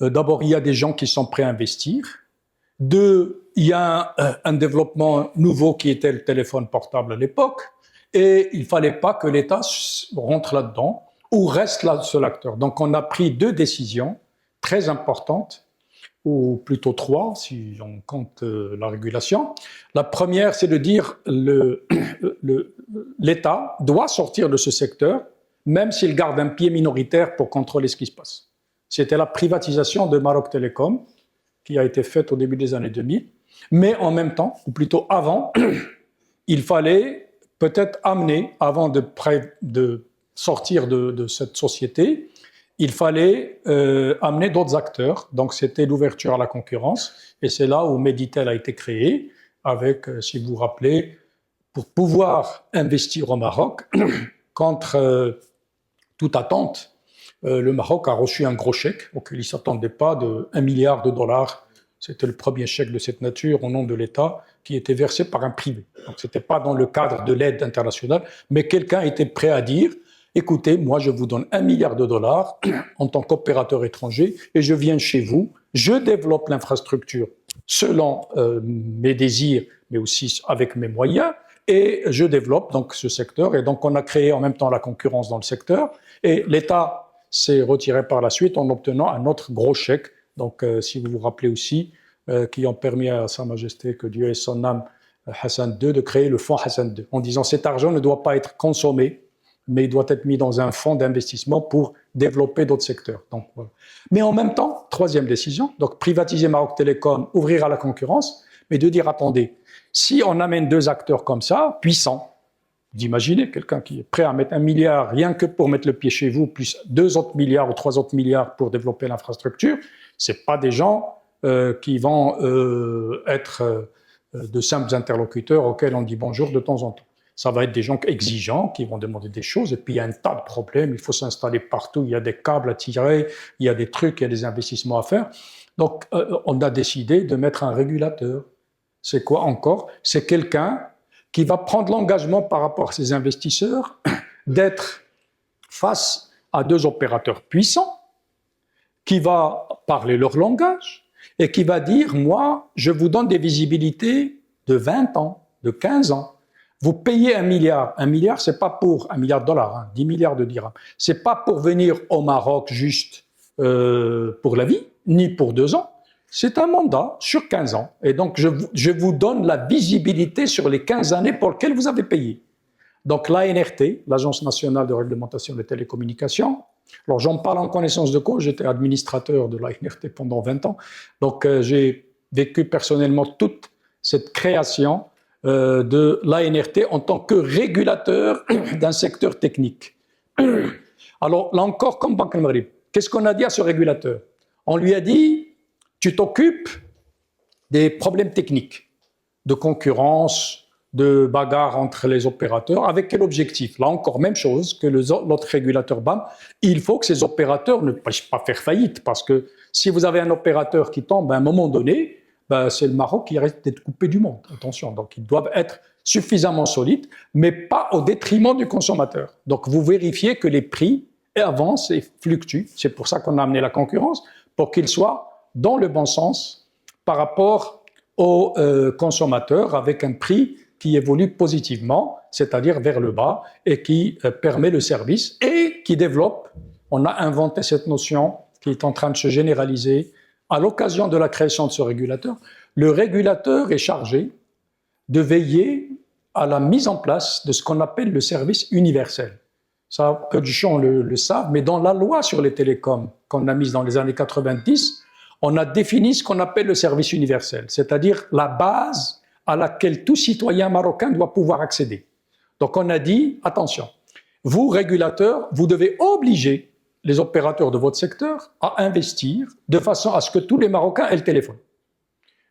D'abord, il y a des gens qui sont prêts à investir. Deux, il y a un développement nouveau qui était le téléphone portable à l'époque, et il ne fallait pas que l'État rentre là-dedans ou reste là seul acteur. Donc on a pris deux décisions très importantes, ou plutôt trois si on compte la régulation. La première, c'est de dire l'État doit sortir de ce secteur, même s'il garde un pied minoritaire pour contrôler ce qui se passe. C'était la privatisation de Maroc Télécom, qui a été faite au début des années 2000. Mais en même temps, ou plutôt avant, il fallait peut-être amener, avant de sortir de cette société, il fallait amener d'autres acteurs. Donc c'était l'ouverture à la concurrence. Et c'est là où Meditel a été créé, avec, si vous vous rappelez, pour pouvoir investir au Maroc, contre toute attente, le Maroc a reçu un gros chèque auquel il ne s'attendait pas, de 1 milliard de dollars. C'était le premier chèque de cette nature au nom de l'État qui était versé par un privé. Donc ce n'était pas dans le cadre de l'aide internationale, mais quelqu'un était prêt à dire « Écoutez, moi je vous donne 1 milliard de dollars en tant qu'opérateur étranger et je viens chez vous, je développe l'infrastructure selon mes désirs, mais aussi avec mes moyens, et je développe donc ce secteur. Et donc, on a créé en même temps la concurrence dans le secteur. Et l'État s'est retiré par la suite en obtenant un autre gros chèque. Donc, si vous vous rappelez aussi, qui ont permis à Sa Majesté, que Dieu ait son âme, Hassan II, de créer le fonds Hassan II, en disant cet argent ne doit pas être consommé, mais il doit être mis dans un fonds d'investissement pour développer d'autres secteurs. Donc, voilà. Mais en même temps, troisième décision, donc privatiser Maroc Télécom, ouvrir à la concurrence, mais de dire, attendez, si on amène deux acteurs comme ça, puissants, d'imaginer quelqu'un qui est prêt à mettre 1 milliard rien que pour mettre le pied chez vous, plus 2 autres milliards ou 3 autres milliards pour développer l'infrastructure, c'est pas des gens qui vont être de simples interlocuteurs auxquels on dit bonjour de temps en temps. Ça va être des gens exigeants qui vont demander des choses, et puis il y a un tas de problèmes, il faut s'installer partout, il y a des câbles à tirer, il y a des trucs, il y a des investissements à faire. Donc on a décidé de mettre un régulateur. C'est quoi encore? C'est quelqu'un qui va prendre l'engagement par rapport à ses investisseurs d'être face à deux opérateurs puissants, qui va parler leur langage et qui va dire, moi, je vous donne des visibilités de 20 ans, de 15 ans. Vous payez 1 milliard. 1 milliard, c'est pas pour 1 milliard de dollars, hein, 10 milliards de dirhams. C'est pas pour venir au Maroc juste pour la vie, ni pour 2 ans. C'est un mandat sur 15 ans. Et donc, je vous donne la visibilité sur les 15 années pour lesquelles vous avez payé. Donc, l'ANRT, l'Agence nationale de réglementation des télécommunications, alors j'en parle en connaissance de cause, j'étais administrateur de l'ANRT pendant 20 ans. Donc, j'ai vécu personnellement toute cette création de l'ANRT en tant que régulateur d'un secteur technique. Alors, là encore, comme Banque al-Maghrib, qu'est-ce qu'on a dit à ce régulateur? On lui a dit, tu t'occupes des problèmes techniques, de concurrence, de bagarre entre les opérateurs. Avec quel objectif? Là encore, même chose que l'autre régulateur BAM. Il faut que ces opérateurs ne puissent pas faire faillite, parce que si vous avez un opérateur qui tombe à un moment donné, ben c'est le Maroc qui risque d'être coupé du monde. Attention, donc ils doivent être suffisamment solides, mais pas au détriment du consommateur. Donc vous vérifiez que les prix avancent et fluctuent. C'est pour ça qu'on a amené la concurrence, pour qu'ils soient dans le bon sens par rapport aux consommateurs, avec un prix qui évolue positivement, c'est-à-dire vers le bas, et qui permet le service et qui développe. On a inventé cette notion qui est en train de se généraliser à l'occasion de la création de ce régulateur. Le régulateur est chargé de veiller à la mise en place de ce qu'on appelle le service universel. Ça, peu de gens le savent, mais dans la loi sur les télécoms qu'on a mise dans les années 90, on a défini ce qu'on appelle le service universel, c'est-à-dire la base à laquelle tout citoyen marocain doit pouvoir accéder. Donc on a dit, attention, vous, régulateurs, vous devez obliger les opérateurs de votre secteur à investir de façon à ce que tous les Marocains aient le téléphone.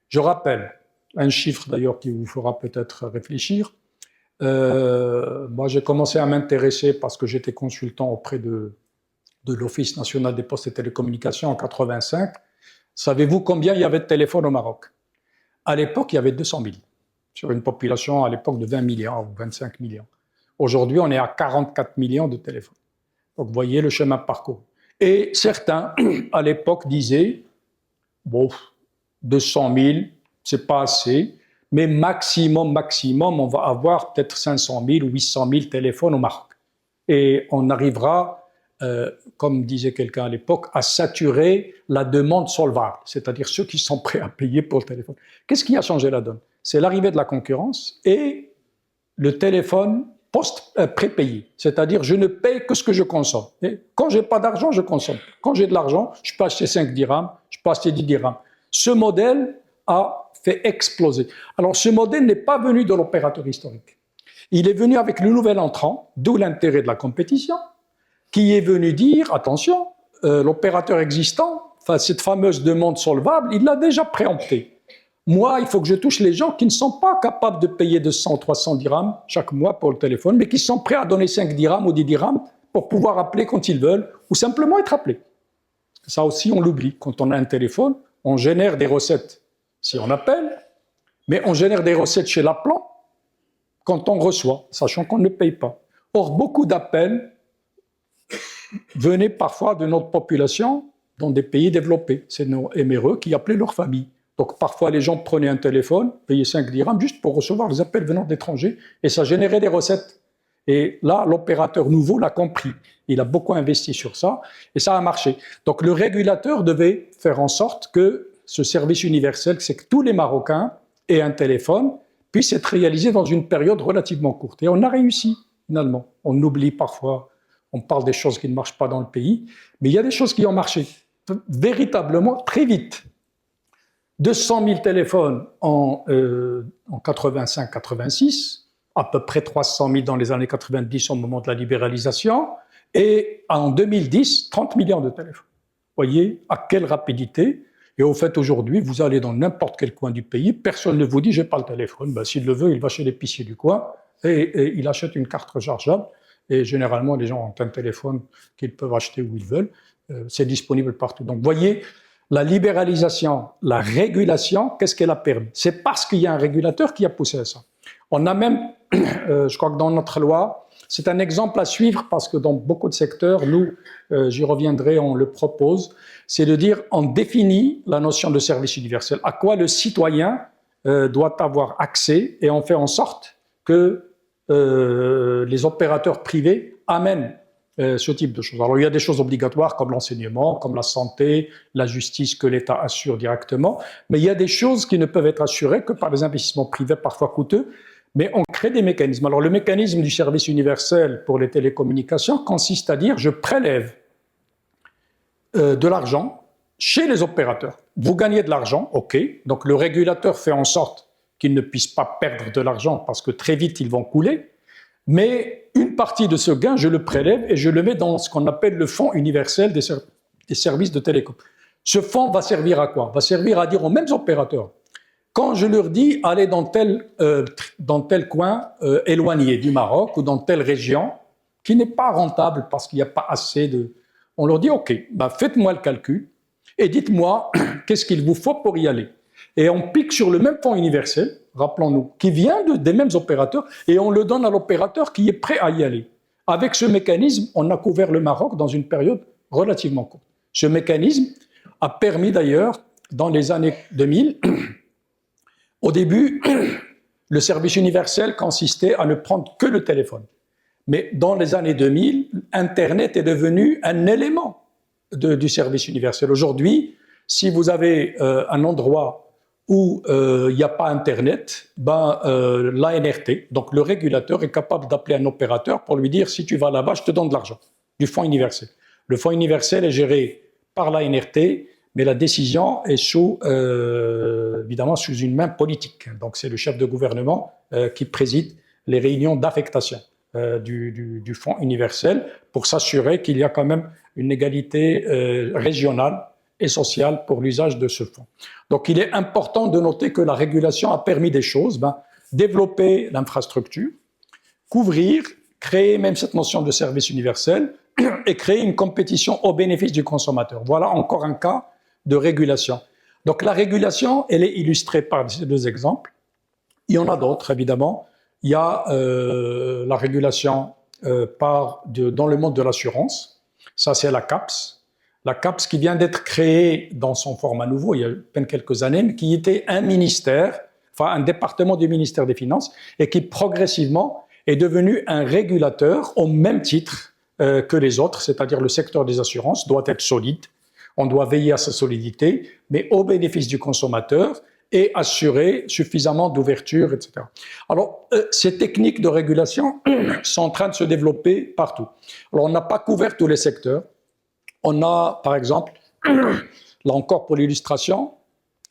Je rappelle un chiffre d'ailleurs qui vous fera peut-être réfléchir. Moi, j'ai commencé à m'intéresser parce que j'étais consultant auprès de l'Office national des postes et télécommunications en 85. Savez-vous combien il y avait de téléphones au Maroc? À l'époque, il y avait 200 000, sur une population à l'époque de 20 millions ou 25 millions. Aujourd'hui, on est à 44 millions de téléphones. Donc, vous voyez le chemin parcouru. Et certains, à l'époque, disaient, bon, 200 000, c'est pas assez, mais maximum, on va avoir peut-être 500 000 ou 800 000 téléphones au Maroc. Et on arrivera, comme disait quelqu'un à l'époque, à saturer la demande solvable, c'est-à-dire ceux qui sont prêts à payer pour le téléphone. Qu'est-ce qui a changé la donne? C'est l'arrivée de la concurrence et le téléphone prépayé, c'est-à-dire je ne paye que ce que je consomme. Et quand j'ai pas d'argent, je consomme. Quand j'ai de l'argent, je peux acheter 5 dirhams, je peux acheter 10 dirhams. Ce modèle a fait exploser. Alors ce modèle n'est pas venu de l'opérateur historique. Il est venu avec le nouvel entrant, d'où l'intérêt de la compétition, qui est venu dire, attention, l'opérateur existant, cette fameuse demande solvable, il l'a déjà préemptée. Moi, il faut que je touche les gens qui ne sont pas capables de payer 200 ou 300 dirhams chaque mois pour le téléphone, mais qui sont prêts à donner 5 dirhams ou 10 dirhams pour pouvoir appeler quand ils veulent, ou simplement être appelés. Ça aussi, on l'oublie. Quand on a un téléphone, on génère des recettes si on appelle, mais on génère des recettes chez l'appelant quand on reçoit, sachant qu'on ne paye pas. Or, beaucoup d'appels venaient parfois de notre population dans des pays développés. C'est nos MRE qui appelaient leur famille. Donc parfois les gens prenaient un téléphone, payaient 5 dirhams juste pour recevoir les appels venant d'étrangers et ça générait des recettes. Et là, l'opérateur nouveau l'a compris. Il a beaucoup investi sur ça et ça a marché. Donc le régulateur devait faire en sorte que ce service universel, c'est que tous les Marocains aient un téléphone, puisse être réalisé dans une période relativement courte. Et on a réussi, finalement. On oublie parfois, on parle des choses qui ne marchent pas dans le pays, mais il y a des choses qui ont marché véritablement très vite. 200 000 téléphones en 85-86, à peu près 300 000 dans les années 90 au moment de la libéralisation, et en 2010, 30 millions de téléphones. Vous voyez à quelle rapidité. Et au fait, aujourd'hui, vous allez dans n'importe quel coin du pays, personne ne vous dit « j'ai pas le téléphone ». Ben, s'il le veut, il va chez l'épicier du coin et il achète une carte rechargeable. Et généralement, les gens ont un téléphone qu'ils peuvent acheter où ils veulent. C'est disponible partout. Donc, vous voyez, la libéralisation, la régulation, qu'est-ce qu'elle a permis? C'est parce qu'il y a un régulateur qui a poussé à ça. On a même, je crois que dans notre loi, c'est un exemple à suivre parce que dans beaucoup de secteurs, nous, j'y reviendrai, on le propose, c'est de dire, on définit la notion de service universel, à quoi le citoyen doit avoir accès, et on fait en sorte que les opérateurs privés amènent ce type de choses. Alors il y a des choses obligatoires comme l'enseignement, comme la santé, la justice que l'État assure directement, mais il y a des choses qui ne peuvent être assurées que par des investissements privés parfois coûteux, mais on crée des mécanismes. Alors le mécanisme du service universel pour les télécommunications consiste à dire je prélève de l'argent chez les opérateurs. Vous gagnez de l'argent, ok, donc le régulateur fait en sorte qu'ils ne puissent pas perdre de l'argent parce que très vite ils vont couler, mais une partie de ce gain, je le prélève et je le mets dans ce qu'on appelle le fonds universel des services de télécom. Ce fonds va servir à quoi? Va servir à dire aux mêmes opérateurs, quand je leur dis allez dans tel coin éloigné du Maroc ou dans telle région qui n'est pas rentable parce qu'il n'y a pas assez de... On leur dit ok, bah faites-moi le calcul et dites-moi qu'est-ce qu'il vous faut pour y aller. Et on pique sur le même fonds universel, rappelons-nous, qui vient des mêmes opérateurs, et on le donne à l'opérateur qui est prêt à y aller. Avec ce mécanisme, on a couvert le Maroc dans une période relativement courte. Ce mécanisme a permis d'ailleurs, dans les années 2000, au début, le service universel consistait à ne prendre que le téléphone. Mais dans les années 2000, Internet est devenu un élément du service universel. Aujourd'hui, si vous avez un endroit où il n'y a pas Internet, l'ANRT, donc le régulateur, est capable d'appeler un opérateur pour lui dire « si tu vas là-bas, je te donne de l'argent » du fonds universel. Le fonds universel est géré par l'ANRT, mais la décision est évidemment sous une main politique. Donc c'est le chef de gouvernement qui préside les réunions d'affectation du fonds universel pour s'assurer qu'il y a quand même une égalité régionale et sociale pour l'usage de ce fonds. Donc il est important de noter que la régulation a permis des choses, développer l'infrastructure, couvrir, créer même cette notion de service universel et créer une compétition au bénéfice du consommateur. Voilà encore un cas de régulation. Donc la régulation, elle est illustrée par ces deux exemples. Il y en a d'autres, évidemment. Il y a la régulation dans le monde de l'assurance. Ça, c'est la CAPS. La CAPS qui vient d'être créée dans son format nouveau, il y a à peine quelques années, mais qui était un ministère, enfin un département du ministère des Finances, et qui progressivement est devenu un régulateur au même titre que les autres, c'est-à-dire le secteur des assurances doit être solide, on doit veiller à sa solidité, mais au bénéfice du consommateur et assurer suffisamment d'ouverture, etc. Alors, ces techniques de régulation sont en train de se développer partout. Alors, on n'a pas couvert tous les secteurs. On a, par exemple, là encore pour l'illustration,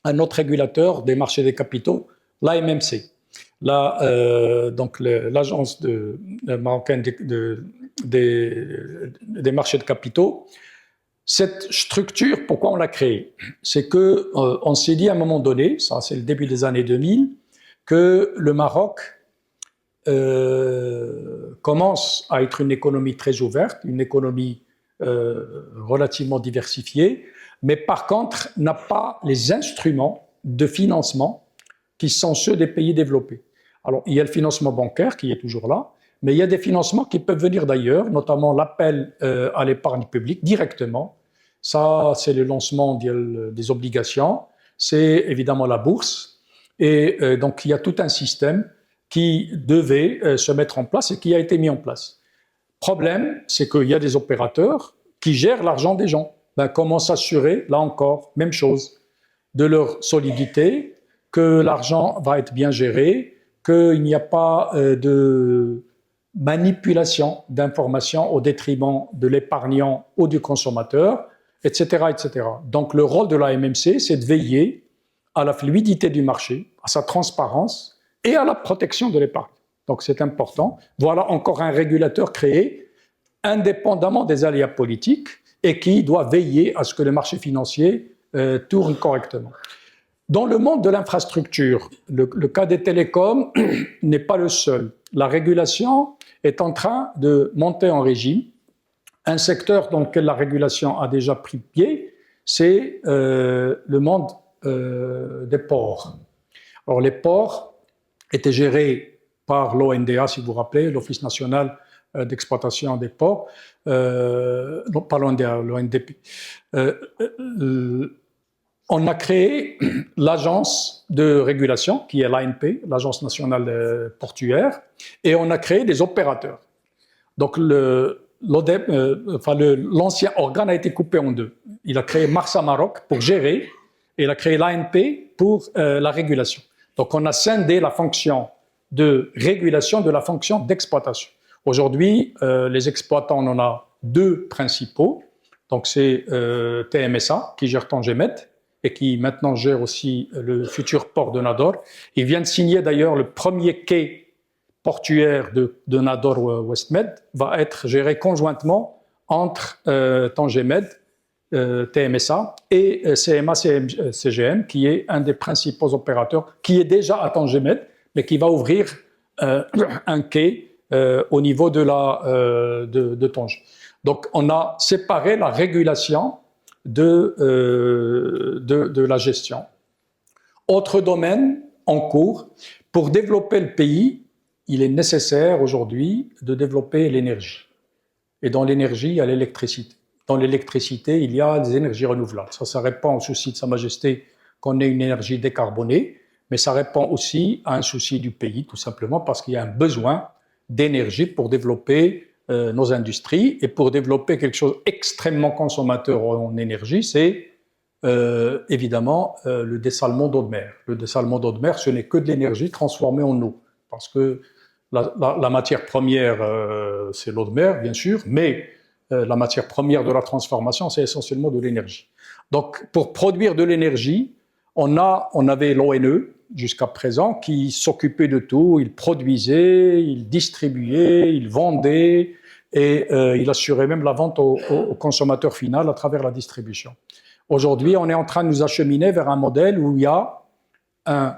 un autre régulateur des marchés des capitaux, l'AMMC, donc l'agence marocaine des marchés de capitaux. Cette structure, pourquoi on l'a créée? C'est que on s'est dit à un moment donné, ça c'est le début des années 2000, que le Maroc commence à être une économie très ouverte, une économie relativement diversifiée, mais par contre n'a pas les instruments de financement qui sont ceux des pays développés. Alors il y a le financement bancaire qui est toujours là, mais il y a des financements qui peuvent venir d'ailleurs, notamment l'appel à l'épargne publique directement. Ça, c'est le lancement des obligations. c'est évidemment la bourse. Et donc, il y a tout un système qui devait se mettre en place et qui a été mis en place. Problème, c'est qu'il y a des opérateurs qui gèrent l'argent des gens. Ben, comment s'assurer, là encore, même chose, de leur solidité, que l'argent va être bien géré, qu'il n'y a pas de manipulation d'informations au détriment de l'épargnant ou du consommateur, etc., etc. Donc, le rôle de la MMC, c'est de veiller à la fluidité du marché, à sa transparence et à la protection de l'épargne. Donc, c'est important. Voilà encore un régulateur créé indépendamment des aléas politiques et qui doit veiller à ce que le marché financier tourne correctement. Dans le monde de l'infrastructure, le cas des télécoms n'est pas le seul. La régulation est en train de monter en régime. Un secteur dans lequel la régulation a déjà pris pied, c'est le monde des ports. Alors, les ports étaient gérés par l'ONDA, si vous vous rappelez, l'Office national d'exploitation des ports, non pas l'ONDA, l'ONDP. On a créé l'agence de régulation, qui est l'ANP, l'Agence nationale portuaire, et on a créé des opérateurs. Donc, l'ancien organe a été coupé en deux. Il a créé Marsa Maroc pour gérer, et il a créé l'ANP pour la régulation. Donc, on a scindé la fonction de régulation de la fonction d'exploitation. Aujourd'hui, les exploitants, on en a deux principaux. Donc, c'est TMSA, qui gère Tangemet, et qui maintenant gère aussi le futur port de Nador. Ils viennent signer d'ailleurs le premier quai portuaire de Nador Westmed, va être géré conjointement entre Tangemed, TMSA et CMA-CGM, qui est un des principaux opérateurs, qui est déjà à Tangemed, mais qui va ouvrir un quai au niveau de Tange. Donc, on a séparé la régulation de la gestion. Autre domaine en cours, pour développer le pays, il est nécessaire aujourd'hui de développer l'énergie. Et dans l'énergie, il y a l'électricité. Dans l'électricité, il y a des énergies renouvelables. Ça répond au souci de Sa Majesté qu'on ait une énergie décarbonée, mais ça répond aussi à un souci du pays, tout simplement parce qu'il y a un besoin d'énergie pour développer nos industries et pour développer quelque chose extrêmement consommateur en énergie, c'est évidemment le dessalement d'eau de mer. Le dessalement d'eau de mer, ce n'est que de l'énergie transformée en eau, parce que la matière première, c'est l'eau de mer, bien sûr, mais la matière première de la transformation, c'est essentiellement de l'énergie. Donc, pour produire de l'énergie, on avait l'ONE jusqu'à présent qui s'occupait de tout. Il produisait, il distribuait, il vendait et il assurait même la vente au consommateur final à travers la distribution. Aujourd'hui, on est en train de nous acheminer vers un modèle où il y a un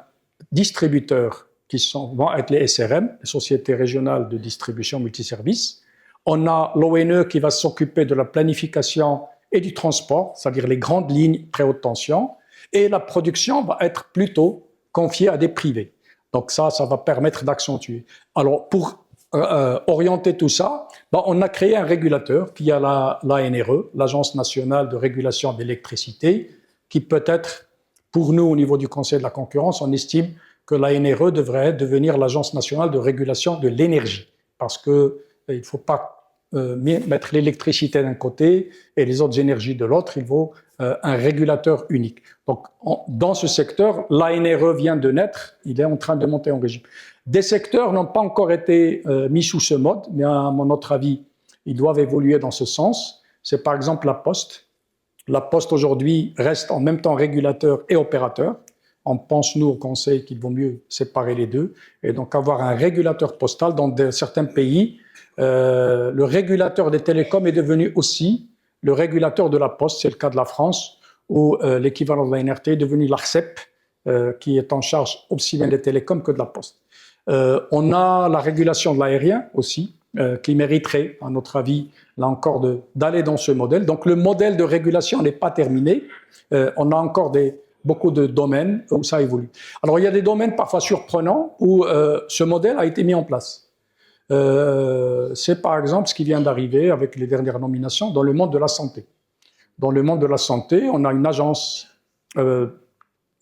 distributeur qui vont être les SRM, les sociétés régionales de distribution multiservices. On a l'ONE qui va s'occuper de la planification et du transport, c'est-à-dire les grandes lignes très haute tension, et la production va être plutôt confiée à des privés. Donc ça va permettre d'accentuer. Alors, pour orienter tout ça, on a créé un régulateur qui a l'ANRE, l'Agence nationale de régulation de l'électricité, qui peut être, pour nous, au niveau du Conseil de la concurrence, on estime que l'ANRE devrait devenir l'Agence nationale de régulation de l'énergie, parce qu'il ne faut pas mettre l'électricité d'un côté et les autres énergies de l'autre, il faut un régulateur unique. Donc, dans ce secteur, l'ANRE vient de naître, il est en train de monter en régime. Des secteurs n'ont pas encore été mis sous ce mode, mais à notre avis, ils doivent évoluer dans ce sens. C'est par exemple la Poste. La Poste aujourd'hui reste en même temps régulateur et opérateur. On pense, nous, au Conseil, qu'il vaut mieux séparer les deux et donc avoir un régulateur postal. Dans certains pays, le régulateur des télécoms est devenu aussi le régulateur de la Poste. C'est le cas de la France, où l'équivalent de la NRT est devenu l'ARCEP, qui est en charge aussi bien des télécoms que de la Poste. On a la régulation de l'aérien aussi, qui mériterait, à notre avis, là encore, d'aller dans ce modèle. Donc le modèle de régulation n'est pas terminé. On a encore beaucoup de domaines où ça évolue. Alors il y a des domaines parfois surprenants où ce modèle a été mis en place. C'est par exemple ce qui vient d'arriver avec les dernières nominations dans le monde de la santé. Dans le monde de la santé, on a une agence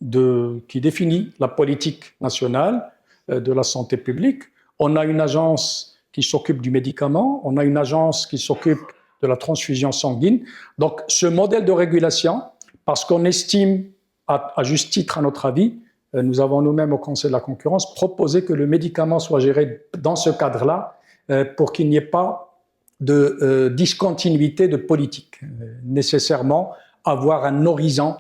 qui définit la politique nationale de la santé publique. On a une agence qui s'occupe du médicament, on a une agence qui s'occupe de la transfusion sanguine. Donc, ce modèle de régulation, parce qu'on estime, à juste titre à notre avis, nous avons nous-mêmes au Conseil de la concurrence proposé que le médicament soit géré dans ce cadre-là pour qu'il n'y ait pas de discontinuité de politique. Nécessairement, avoir un horizon.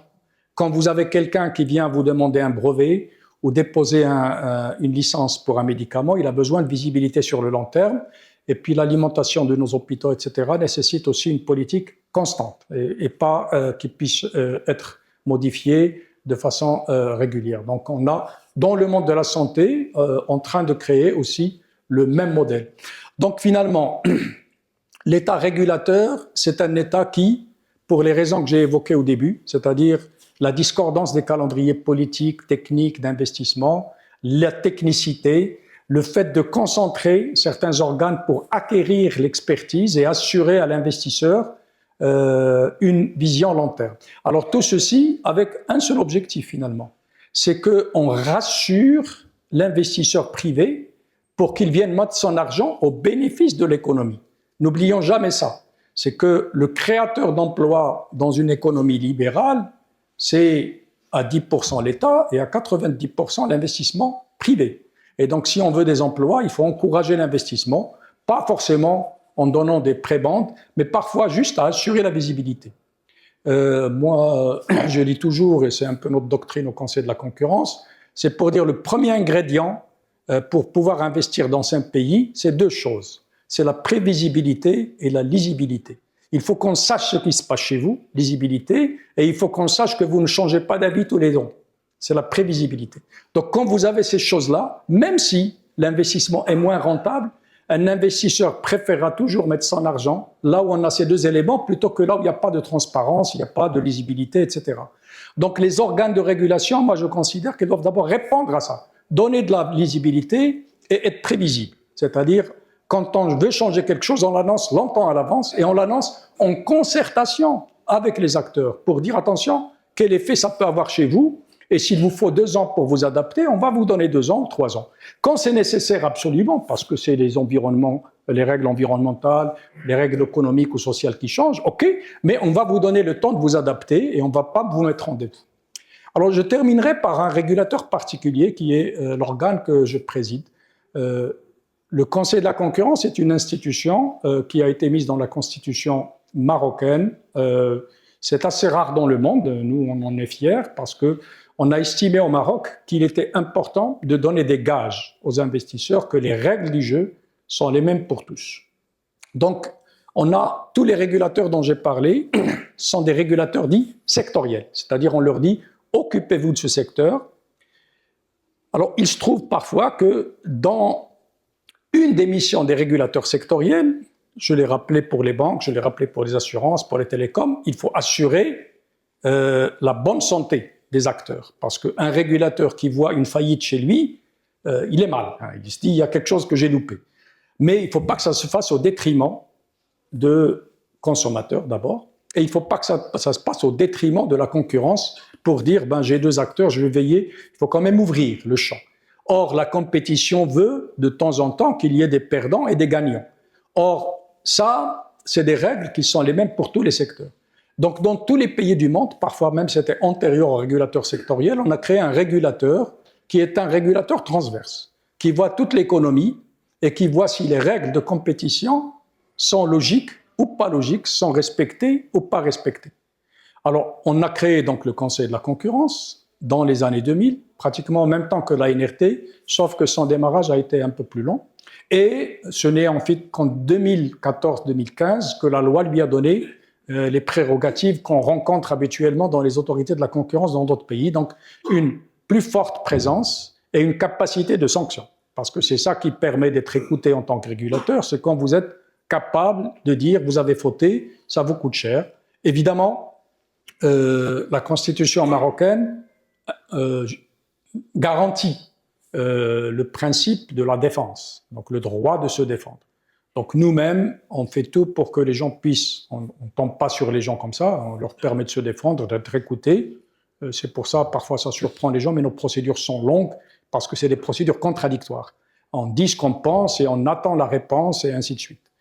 Quand vous avez quelqu'un qui vient vous demander un brevet ou déposer une licence pour un médicament, il a besoin de visibilité sur le long terme. Et puis l'alimentation de nos hôpitaux, etc., nécessite aussi une politique constante et pas qui puisse être modifiée de façon régulière. Donc on a, dans le monde de la santé, en train de créer aussi le même modèle. Donc finalement, l'État régulateur, c'est un État qui, pour les raisons que j'ai évoquées au début, c'est-à-dire la discordance des calendriers politiques, techniques, d'investissement, la technicité, le fait de concentrer certains organes pour acquérir l'expertise et assurer à l'investisseur une vision long terme. Alors tout ceci avec un seul objectif finalement, c'est qu'on rassure l'investisseur privé pour qu'il vienne mettre son argent au bénéfice de l'économie. N'oublions jamais ça, c'est que le créateur d'emplois dans une économie libérale, c'est à 10% l'État et à 90% l'investissement privé. Et donc, si on veut des emplois, il faut encourager l'investissement, pas forcément en donnant des prébendes, mais parfois juste à assurer la visibilité. Moi, je dis toujours, et c'est un peu notre doctrine au Conseil de la concurrence, c'est pour dire le premier ingrédient pour pouvoir investir dans un pays, c'est deux choses. C'est la prévisibilité et la lisibilité. Il faut qu'on sache ce qui se passe chez vous, lisibilité, et il faut qu'on sache que vous ne changez pas d'avis tous les ans. C'est la prévisibilité. Donc, quand vous avez ces choses-là, même si l'investissement est moins rentable, un investisseur préférera toujours mettre son argent là où on a ces deux éléments plutôt que là où il n'y a pas de transparence, il n'y a pas de lisibilité, etc. Donc, les organes de régulation, moi, je considère qu'ils doivent d'abord répondre à ça, donner de la lisibilité et être prévisible. C'est-à-dire, quand on veut changer quelque chose, on l'annonce longtemps à l'avance et on l'annonce en concertation avec les acteurs pour dire attention, quel effet ça peut avoir chez vous et s'il vous faut 2 ans pour vous adapter, on va vous donner 2 ans ou 3 ans. Quand c'est nécessaire absolument, parce que c'est les environnements, les règles environnementales, les règles économiques ou sociales qui changent, ok, mais on va vous donner le temps de vous adapter et on ne va pas vous mettre en dette. Alors je terminerai par un régulateur particulier qui est l'organe que je préside. Le Conseil de la concurrence est une institution qui a été mise dans la constitution marocaine. C'est assez rare dans le monde, nous on en est fiers parce qu'on a estimé au Maroc qu'il était important de donner des gages aux investisseurs que les règles du jeu sont les mêmes pour tous. Donc on a tous les régulateurs dont j'ai parlé sont des régulateurs dits sectoriels, c'est-à-dire on leur dit occupez-vous de ce secteur. Alors il se trouve parfois que dans une des missions des régulateurs sectoriels, je l'ai rappelé pour les banques, je l'ai rappelé pour les assurances, pour les télécoms, il faut assurer la bonne santé des acteurs. Parce qu'un régulateur qui voit une faillite chez lui, il est mal. Il se dit, il y a quelque chose que j'ai loupé. Mais il ne faut pas que ça se fasse au détriment de consommateurs d'abord, et il ne faut pas que ça se passe au détriment de la concurrence pour dire, j'ai 2 acteurs, je vais veiller, il faut quand même ouvrir le champ. Or, la compétition veut de temps en temps qu'il y ait des perdants et des gagnants. Or, ça, c'est des règles qui sont les mêmes pour tous les secteurs. Donc, dans tous les pays du monde, parfois même c'était antérieur au régulateur sectoriel, on a créé un régulateur qui est un régulateur transverse, qui voit toute l'économie et qui voit si les règles de compétition sont logiques ou pas logiques, sont respectées ou pas respectées. Alors, on a créé donc le Conseil de la concurrence dans les années 2000, pratiquement en même temps que la NRT, sauf que son démarrage a été un peu plus long. Et ce n'est en fait qu'en 2014-2015 que la loi lui a donné les prérogatives qu'on rencontre habituellement dans les autorités de la concurrence dans d'autres pays, donc une plus forte présence et une capacité de sanction. Parce que c'est ça qui permet d'être écouté en tant que régulateur, c'est quand vous êtes capable de dire vous avez fauté, ça vous coûte cher. Évidemment, la constitution marocaine garantit le principe de la défense, donc le droit de se défendre. Donc nous-mêmes, on fait tout pour que les gens puissent, on ne tombe pas sur les gens comme ça, on leur permet de se défendre, d'être écoutés, C'est pour ça, parfois, ça surprend les gens, mais nos procédures sont longues parce que c'est des procédures contradictoires. On dit ce qu'on pense et on attend la réponse et ainsi de suite.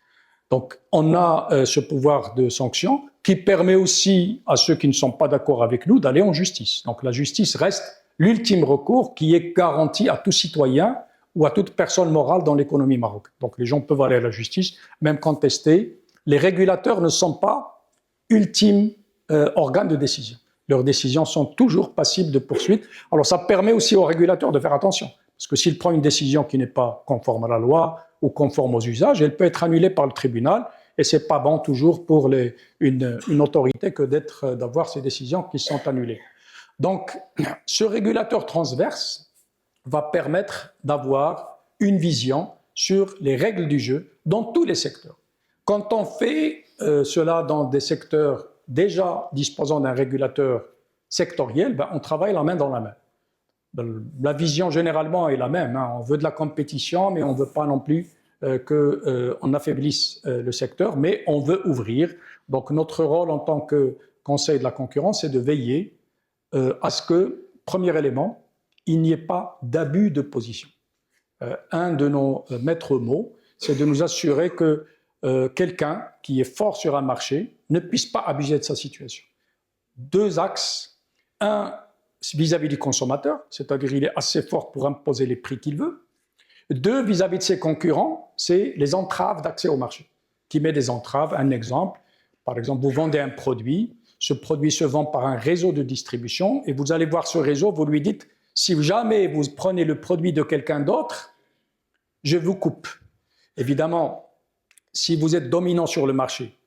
Donc, on a ce pouvoir de sanction qui permet aussi à ceux qui ne sont pas d'accord avec nous d'aller en justice. Donc, la justice reste l'ultime recours qui est garanti à tout citoyen ou à toute personne morale dans l'économie marocaine. Donc, les gens peuvent aller à la justice, même contester. Les régulateurs ne sont pas ultimes organes de décision. Leurs décisions sont toujours passibles de poursuite. Alors, ça permet aussi aux régulateurs de faire attention. Parce que s'il prend une décision qui n'est pas conforme à la loi ou conforme aux usages, elle peut être annulée par le tribunal. Et ce n'est pas bon toujours pour une autorité que d'avoir ces décisions qui sont annulées. Donc, ce régulateur transverse va permettre d'avoir une vision sur les règles du jeu dans tous les secteurs. Quand on fait cela dans des secteurs déjà disposant d'un régulateur sectoriel, on travaille la main dans la main. La vision généralement est la même. On veut de la compétition, mais on ne veut pas non plus qu'on affaiblisse le secteur, mais on veut ouvrir. Donc notre rôle en tant que conseil de la concurrence, c'est de veiller à ce que, premier élément, il n'y ait pas d'abus de position. Un de nos maîtres mots, c'est de nous assurer que quelqu'un qui est fort sur un marché ne puisse pas abuser de sa situation. Deux axes. Un, vis-à-vis du consommateur, c'est-à-dire il est assez fort pour imposer les prix qu'il veut. Deux, vis-à-vis de ses concurrents, c'est les entraves d'accès au marché. Qui met des entraves, un exemple, par exemple, vous vendez un produit, ce produit se vend par un réseau de distribution et vous allez voir ce réseau, vous lui dites, si jamais vous prenez le produit de quelqu'un d'autre, je vous coupe. Évidemment, si vous êtes dominant sur le marché,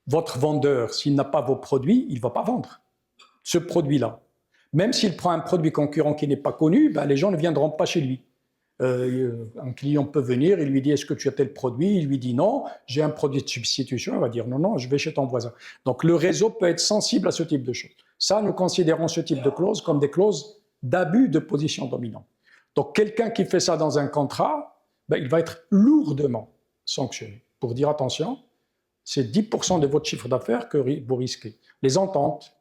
votre vendeur, s'il n'a pas vos produits, il ne va pas vendre ce produit-là. Même s'il prend un produit concurrent qui n'est pas connu, les gens ne viendront pas chez lui. Un client peut venir, il lui dit « Est-ce que tu as tel produit ?» Il lui dit « Non, j'ai un produit de substitution. » Il va dire « Non, non, je vais chez ton voisin. » Donc le réseau peut être sensible à ce type de choses. Ça, nous considérons ce type de clauses comme des clauses d'abus de position dominante. Donc quelqu'un qui fait ça dans un contrat, il va être lourdement sanctionné. Pour dire « Attention, c'est 10% de votre chiffre d'affaires que vous risquez. » Les ententes,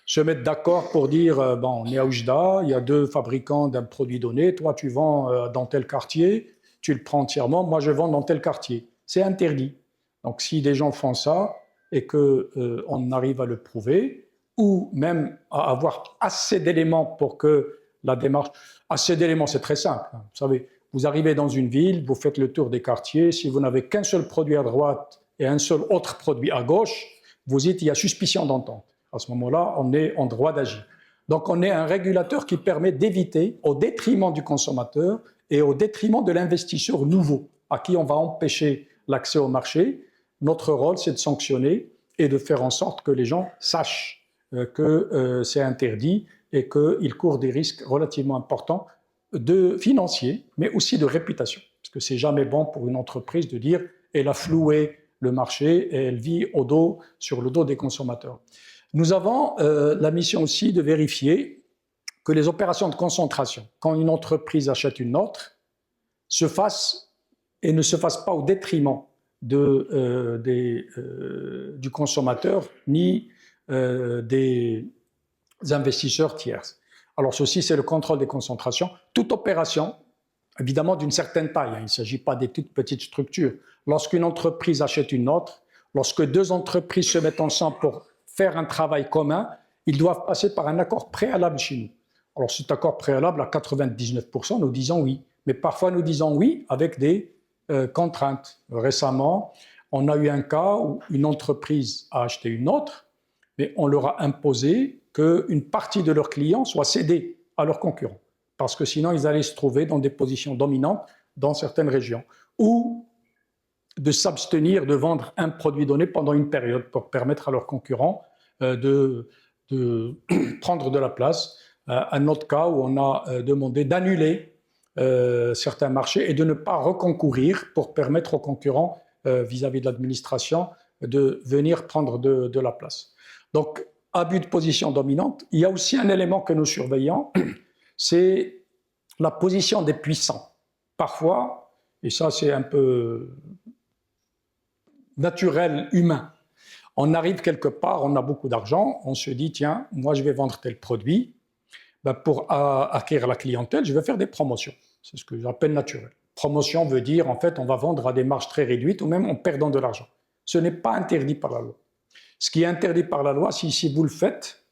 se mettre d'accord pour dire on est à Oujda, il y a deux fabricants d'un produit donné, toi tu vends dans tel quartier, tu le prends entièrement, moi je vends dans tel quartier. C'est interdit. Donc si des gens font ça et qu'on arrive à le prouver, ou même à avoir assez d'éléments pour que la démarche... Assez d'éléments, c'est très simple. Vous savez, vous arrivez dans une ville, vous faites le tour des quartiers, si vous n'avez qu'un seul produit à droite et un seul autre produit à gauche, vous dites il y a suspicion d'entente. À ce moment-là, on est en droit d'agir. Donc, on est un régulateur qui permet d'éviter, au détriment du consommateur et au détriment de l'investisseur nouveau, à qui on va empêcher l'accès au marché. Notre rôle, c'est de sanctionner et de faire en sorte que les gens sachent que c'est interdit et qu'ils courent des risques relativement importants financiers, mais aussi de réputation. Parce que c'est jamais bon pour une entreprise de dire « elle a floué le marché et elle vit sur le dos des consommateurs ». Nous avons la mission aussi de vérifier que les opérations de concentration, quand une entreprise achète une autre, se fassent et ne se fassent pas au détriment du consommateur ni des investisseurs tiers. Alors ceci, c'est le contrôle des concentrations. Toute opération, évidemment d'une certaine taille, il ne s'agit pas des toutes petites structures. Lorsqu'une entreprise achète une autre, lorsque deux entreprises se mettent ensemble pour faire un travail commun, ils doivent passer par un accord préalable chez nous. Alors cet accord préalable, à 99%, nous disons oui. Mais parfois, nous disons oui avec des contraintes. Récemment, on a eu un cas où une entreprise a acheté une autre, mais on leur a imposé qu'une partie de leurs clients soit cédée à leurs concurrents. Parce que sinon, ils allaient se trouver dans des positions dominantes dans certaines régions. Ou de s'abstenir de vendre un produit donné pendant une période pour permettre à leurs concurrents de prendre de la place. Un autre cas où on a demandé d'annuler certains marchés et de ne pas reconcourir pour permettre aux concurrents vis-à-vis de l'administration de venir prendre de la place. Donc, abus de position dominante. Il y a aussi un élément que nous surveillons, c'est la position des puissants. Parfois, et ça c'est un peu naturel, humain, on arrive quelque part, on a beaucoup d'argent, on se dit, tiens, moi je vais vendre tel produit, ben, pour acquérir la clientèle, je vais faire des promotions. C'est ce que j'appelle naturel. Promotion veut dire, en fait, on va vendre à des marges très réduites ou même en perdant de l'argent. Ce n'est pas interdit par la loi. Ce qui est interdit par la loi, c'est si vous le faites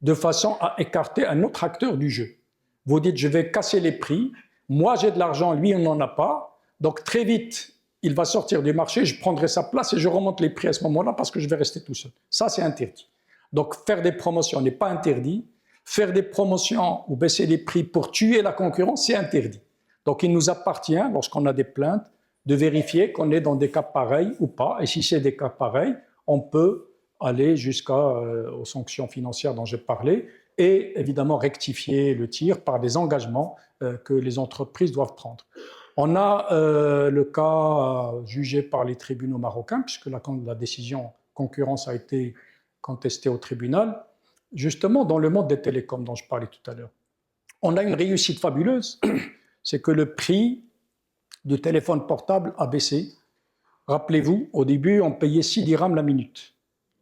de façon à écarter un autre acteur du jeu. Vous dites, je vais casser les prix, moi j'ai de l'argent, lui on n'en a pas, donc très vite, il va sortir du marché, je prendrai sa place et je remonte les prix à ce moment-là parce que je vais rester tout seul. Ça, c'est interdit. Donc faire des promotions n'est pas interdit. Faire des promotions ou baisser les prix pour tuer la concurrence, c'est interdit. Donc il nous appartient, lorsqu'on a des plaintes, de vérifier qu'on est dans des cas pareils ou pas. Et si c'est des cas pareils, on peut aller jusqu'aux sanctions financières dont j'ai parlé et évidemment rectifier le tir par des engagements que les entreprises doivent prendre. On a le cas jugé par les tribunaux marocains, puisque la décision concurrence a été contestée au tribunal, justement dans le monde des télécoms dont je parlais tout à l'heure. On a une réussite fabuleuse, c'est que le prix du téléphone portable a baissé. Rappelez-vous, au début, on payait 6 dirhams la minute.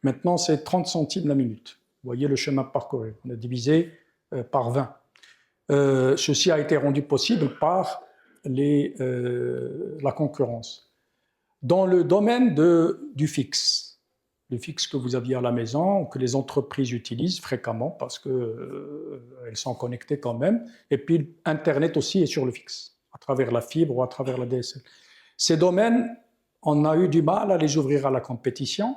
Maintenant, c'est 30 centimes la minute. Vous voyez le chemin parcouru. On a divisé par 20. Ceci a été rendu possible par la concurrence. Dans le domaine du fixe, le fixe que vous aviez à la maison, que les entreprises utilisent fréquemment parce qu'elles sont connectées quand même, et puis Internet aussi est sur le fixe, à travers la fibre ou à travers la DSL. Ces domaines, on a eu du mal à les ouvrir à la compétition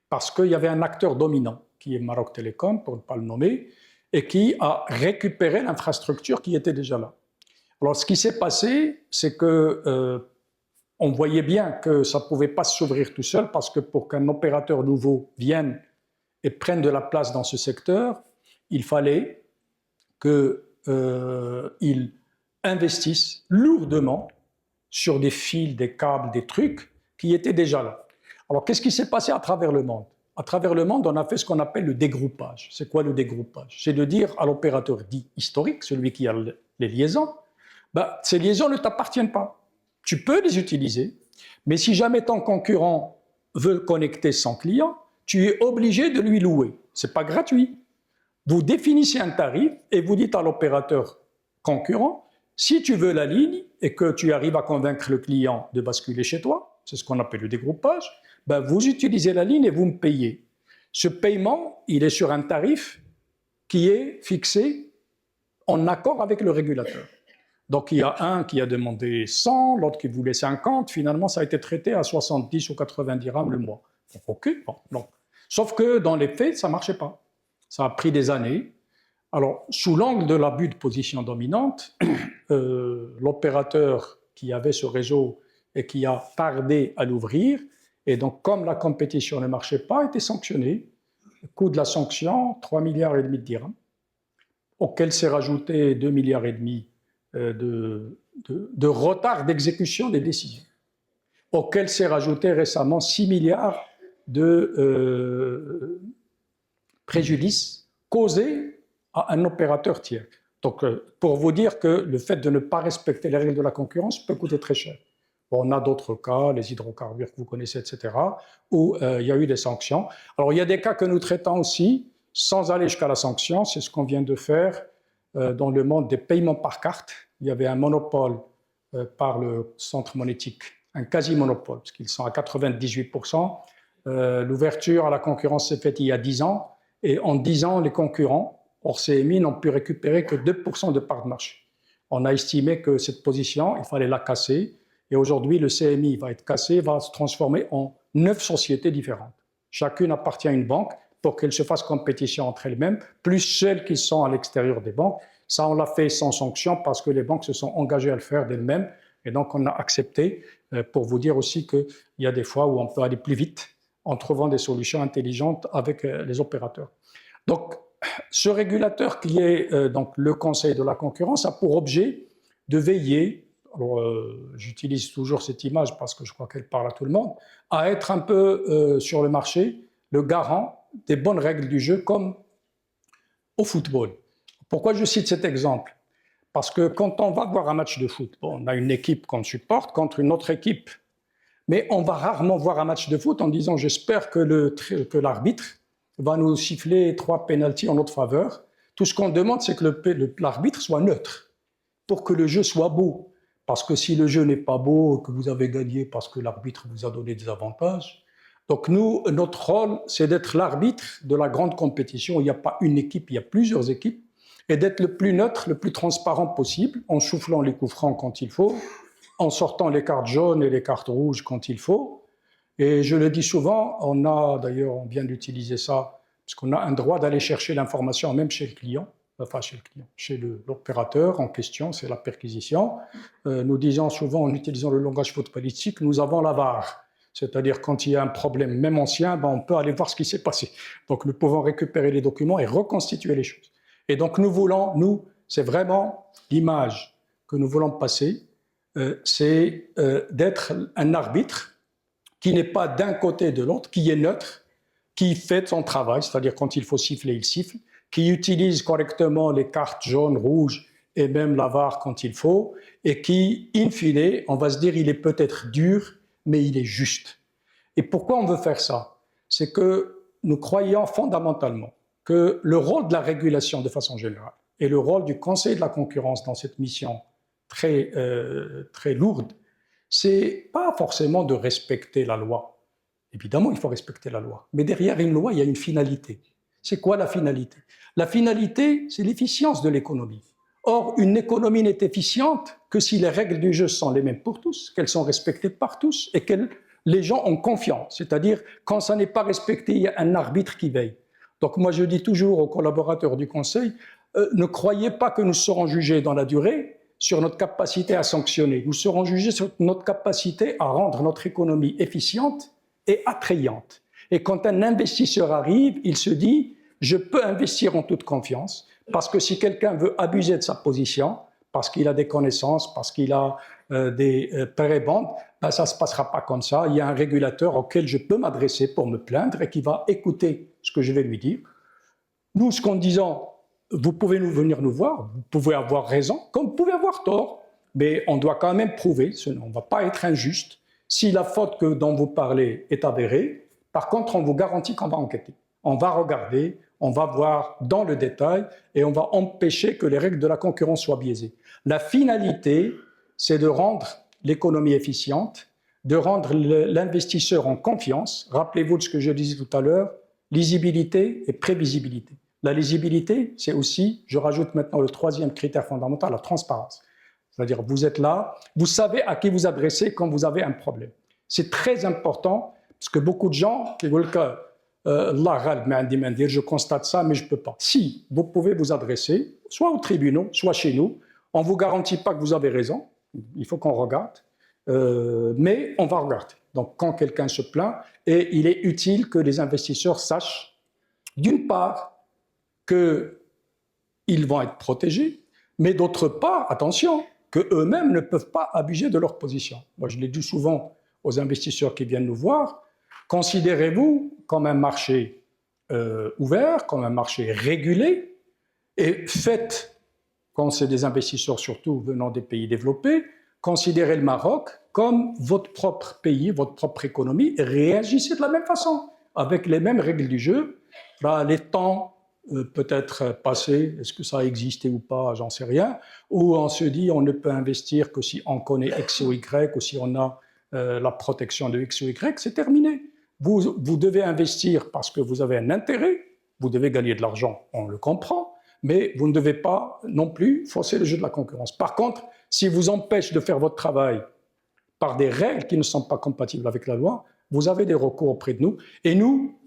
parce qu'il y avait un acteur dominant, qui est Maroc Télécom, pour ne pas le nommer, et qui a récupéré l'infrastructure qui était déjà là. Alors, ce qui s'est passé, c'est que on voyait bien que ça ne pouvait pas s'ouvrir tout seul, parce que pour qu'un opérateur nouveau vienne et prenne de la place dans ce secteur, il fallait qu'il investisse lourdement sur des fils, des câbles, des trucs qui étaient déjà là. Alors, qu'est-ce qui s'est passé à travers le monde? À travers le monde, on a fait ce qu'on appelle le dégroupage. C'est quoi le dégroupage? C'est de dire à l'opérateur dit historique, celui qui a les liaisons, ces liaisons ne t'appartiennent pas. Tu peux les utiliser, mais si jamais ton concurrent veut connecter son client, tu es obligé de lui louer. Ce n'est pas gratuit. Vous définissez un tarif et vous dites à l'opérateur concurrent, si tu veux la ligne et que tu arrives à convaincre le client de basculer chez toi, c'est ce qu'on appelle le dégroupage, vous utilisez la ligne et vous me payez. Ce paiement, il est sur un tarif qui est fixé en accord avec le régulateur. Donc il y a un qui a demandé 100, l'autre qui voulait 50, finalement ça a été traité à 70 ou 80 dirhams le mois. Ok, bon, non. Sauf que dans les faits, ça ne marchait pas. Ça a pris des années. Alors, sous l'angle de l'abus de position dominante, l'opérateur qui avait ce réseau et qui a tardé à l'ouvrir, et donc comme la compétition ne marchait pas, a été sanctionné. Le coût de la sanction, 3,5 milliards de dirhams, auquel s'est rajouté 2,5 milliards de retard d'exécution des décisions, auquel s'est rajouté récemment 6 milliards de préjudice causés à un opérateur tiers. Donc, pour vous dire que le fait de ne pas respecter les règles de la concurrence peut coûter très cher. Bon, on a d'autres cas, les hydrocarbures que vous connaissez, etc., où il y a eu des sanctions. Alors, il y a des cas que nous traitons aussi, sans aller jusqu'à la sanction, c'est ce qu'on vient de faire dans le monde des paiements par carte. Il y avait un monopole par le centre monétique, un quasi-monopole, parce qu'ils sont à 98%. L'ouverture à la concurrence s'est faite il y a 10 ans, et en 10 ans, les concurrents, hors CMI, n'ont pu récupérer que 2% de part de marché. On a estimé que cette position, il fallait la casser, et aujourd'hui, le CMI va être cassé, va se transformer en 9 sociétés différentes. Chacune appartient à une banque pour qu'elles se fassent compétition entre elles-mêmes, plus celles qui sont à l'extérieur des banques. Ça, on l'a fait sans sanction parce que les banques se sont engagées à le faire d'elles-mêmes. Et donc, on a accepté pour vous dire aussi qu'il y a des fois où on peut aller plus vite en trouvant des solutions intelligentes avec les opérateurs. Donc, ce régulateur qui est donc le Conseil de la concurrence a pour objet de veiller, alors j'utilise toujours cette image parce que je crois qu'elle parle à tout le monde, à être un peu sur le marché le garant des bonnes règles du jeu comme au football. Pourquoi je cite cet exemple? Parce que quand on va voir un match de foot, on a une équipe qu'on supporte contre une autre équipe, mais on va rarement voir un match de foot en disant j'espère que l'arbitre va nous siffler 3 pénaltys en notre faveur, Tout ce qu'on demande, c'est que l'arbitre soit neutre pour que le jeu soit beau. Parce que si le jeu n'est pas beau, que vous avez gagné parce que l'arbitre vous a donné des avantages. Donc nous, notre rôle, c'est d'être l'arbitre de la grande compétition. Il n'y a pas une équipe, il y a plusieurs équipes. Et d'être le plus neutre, le plus transparent possible, en soufflant les coups francs quand il faut, en sortant les cartes jaunes et les cartes rouges quand il faut. Et je le dis souvent, on vient d'utiliser ça, parce qu'on a un droit d'aller chercher l'information même chez le client, chez l'opérateur en question, c'est la perquisition. Nous disons souvent, en utilisant le langage footballistique, nous avons la VAR. C'est-à-dire quand il y a un problème, même ancien, on peut aller voir ce qui s'est passé. Donc nous pouvons récupérer les documents et reconstituer les choses. Et donc c'est vraiment l'image que nous voulons passer, c'est d'être un arbitre qui n'est pas d'un côté et de l'autre, qui est neutre, qui fait son travail, c'est-à-dire quand il faut siffler, il siffle, qui utilise correctement les cartes jaunes, rouges et même la VAR quand il faut, et qui, in fine, on va se dire, il est peut-être dur, mais il est juste. Et pourquoi on veut faire ça? C'est que nous croyons fondamentalement que le rôle de la régulation de façon générale et le rôle du Conseil de la concurrence dans cette mission très lourde, c'est pas forcément de respecter la loi. Évidemment, il faut respecter la loi. Mais derrière une loi, il y a une finalité. C'est quoi la finalité? La finalité, c'est l'efficience de l'économie. Or, une économie n'est efficiente que si les règles du jeu sont les mêmes pour tous, qu'elles sont respectées par tous et que les gens ont confiance. C'est-à-dire, quand ça n'est pas respecté, il y a un arbitre qui veille. Donc moi, je dis toujours aux collaborateurs du Conseil, ne croyez pas que nous serons jugés dans la durée sur notre capacité à sanctionner. Nous serons jugés sur notre capacité à rendre notre économie efficiente et attrayante. Et quand un investisseur arrive, il se dit, je peux investir en toute confiance, parce que si quelqu'un veut abuser de sa position, parce qu'il a des connaissances, parce qu'il a des prébendes, ça ne se passera pas comme ça. Il y a un régulateur auquel je peux m'adresser pour me plaindre et qui va écouter ce que je vais lui dire. Nous, ce qu'en disant, vous pouvez venir nous voir, vous pouvez avoir raison, comme vous pouvez avoir tort, mais on doit quand même prouver, on ne va pas être injuste. Si la faute dont vous parlez est avérée, par contre, on vous garantit qu'on va enquêter. On va regarder, on va voir dans le détail et on va empêcher que les règles de la concurrence soient biaisées. La finalité, c'est de rendre l'économie efficiente, de rendre l'investisseur en confiance. Rappelez-vous de ce que je disais tout à l'heure, lisibilité et prévisibilité. La lisibilité, c'est aussi, je rajoute maintenant le troisième critère fondamental, la transparence. C'est-à-dire, vous êtes là, vous savez à qui vous adresser quand vous avez un problème. C'est très important, parce que beaucoup de gens qui veulent que je constate ça, mais je ne peux pas. Si, vous pouvez vous adresser, soit aux tribunaux, soit chez nous. On ne vous garantit pas que vous avez raison, il faut qu'on regarde, mais on va regarder. Donc, quand quelqu'un se plaint, et il est utile que les investisseurs sachent, d'une part, qu'ils vont être protégés, mais d'autre part, attention, qu'eux-mêmes ne peuvent pas abuser de leur position. Moi, je l'ai dit souvent aux investisseurs qui viennent nous voir, considérez-vous comme un marché ouvert, comme un marché régulé, et faites, quand c'est des investisseurs surtout venant des pays développés, considérez le Maroc comme votre propre pays, votre propre économie, et réagissez de la même façon, avec les mêmes règles du jeu. Là, les temps peut-être passés, est-ce que ça a existé ou pas, j'en sais rien, où on se dit on ne peut investir que si on connaît X ou Y, ou si on a la protection de X ou Y, c'est terminé. Vous devez investir parce que vous avez un intérêt, vous devez gagner de l'argent, on le comprend, mais vous ne devez pas non plus fausser le jeu de la concurrence. Par contre, si vous empêche de faire votre travail par des règles qui ne sont pas compatibles avec la loi, vous avez des recours auprès de nous. Et nous,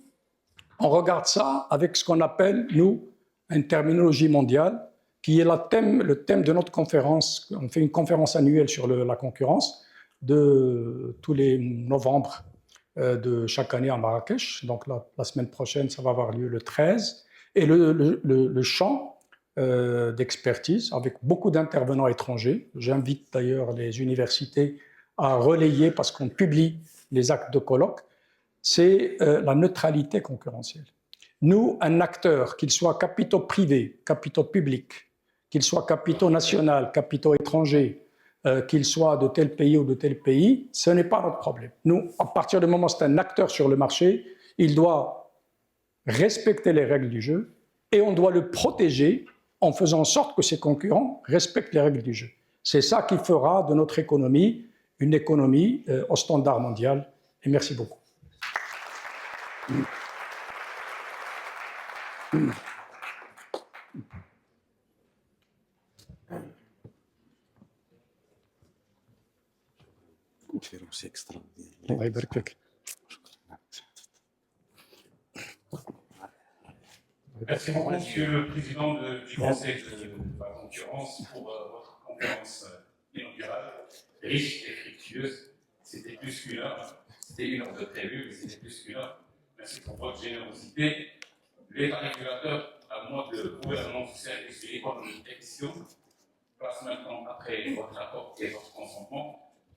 on regarde ça avec ce qu'on appelle, nous, une terminologie mondiale, qui est le thème de notre conférence. On fait une conférence annuelle sur la concurrence de tous les novembre de chaque année à Marrakech. Donc la semaine prochaine, ça va avoir lieu le 13. Et le champ d'expertise, avec beaucoup d'intervenants étrangers. J'invite d'ailleurs les universités à relayer, parce qu'on publie les actes de colloque, c'est la neutralité concurrentielle. Nous, un acteur, qu'il soit capitaux privés, capitaux publics, qu'il soit capitaux nationaux, capitaux étrangers, qu'il soit de tel pays ou de tel pays, ce n'est pas notre problème. Nous, à partir du moment où c'est un acteur sur le marché, il doit respecter les règles du jeu et on doit le protéger en faisant en sorte que ses concurrents respectent les règles du jeu. C'est ça qui fera de notre économie une économie au standard mondial. Et merci beaucoup. Conférence extraordinaire. الله يبارك فيك. Merci beaucoup, Monsieur le Président du Conseil de la concurrence, pour votre conférence inaugurale, riche et fructueuse. C'était plus qu'une heure. C'était une heure de prévu, mais c'était plus qu'une heure. Merci pour votre générosité. L'État régulateur, à moi de gouvernement du service de l'économie et gestion, passe maintenant, après votre rapport et votre consentement,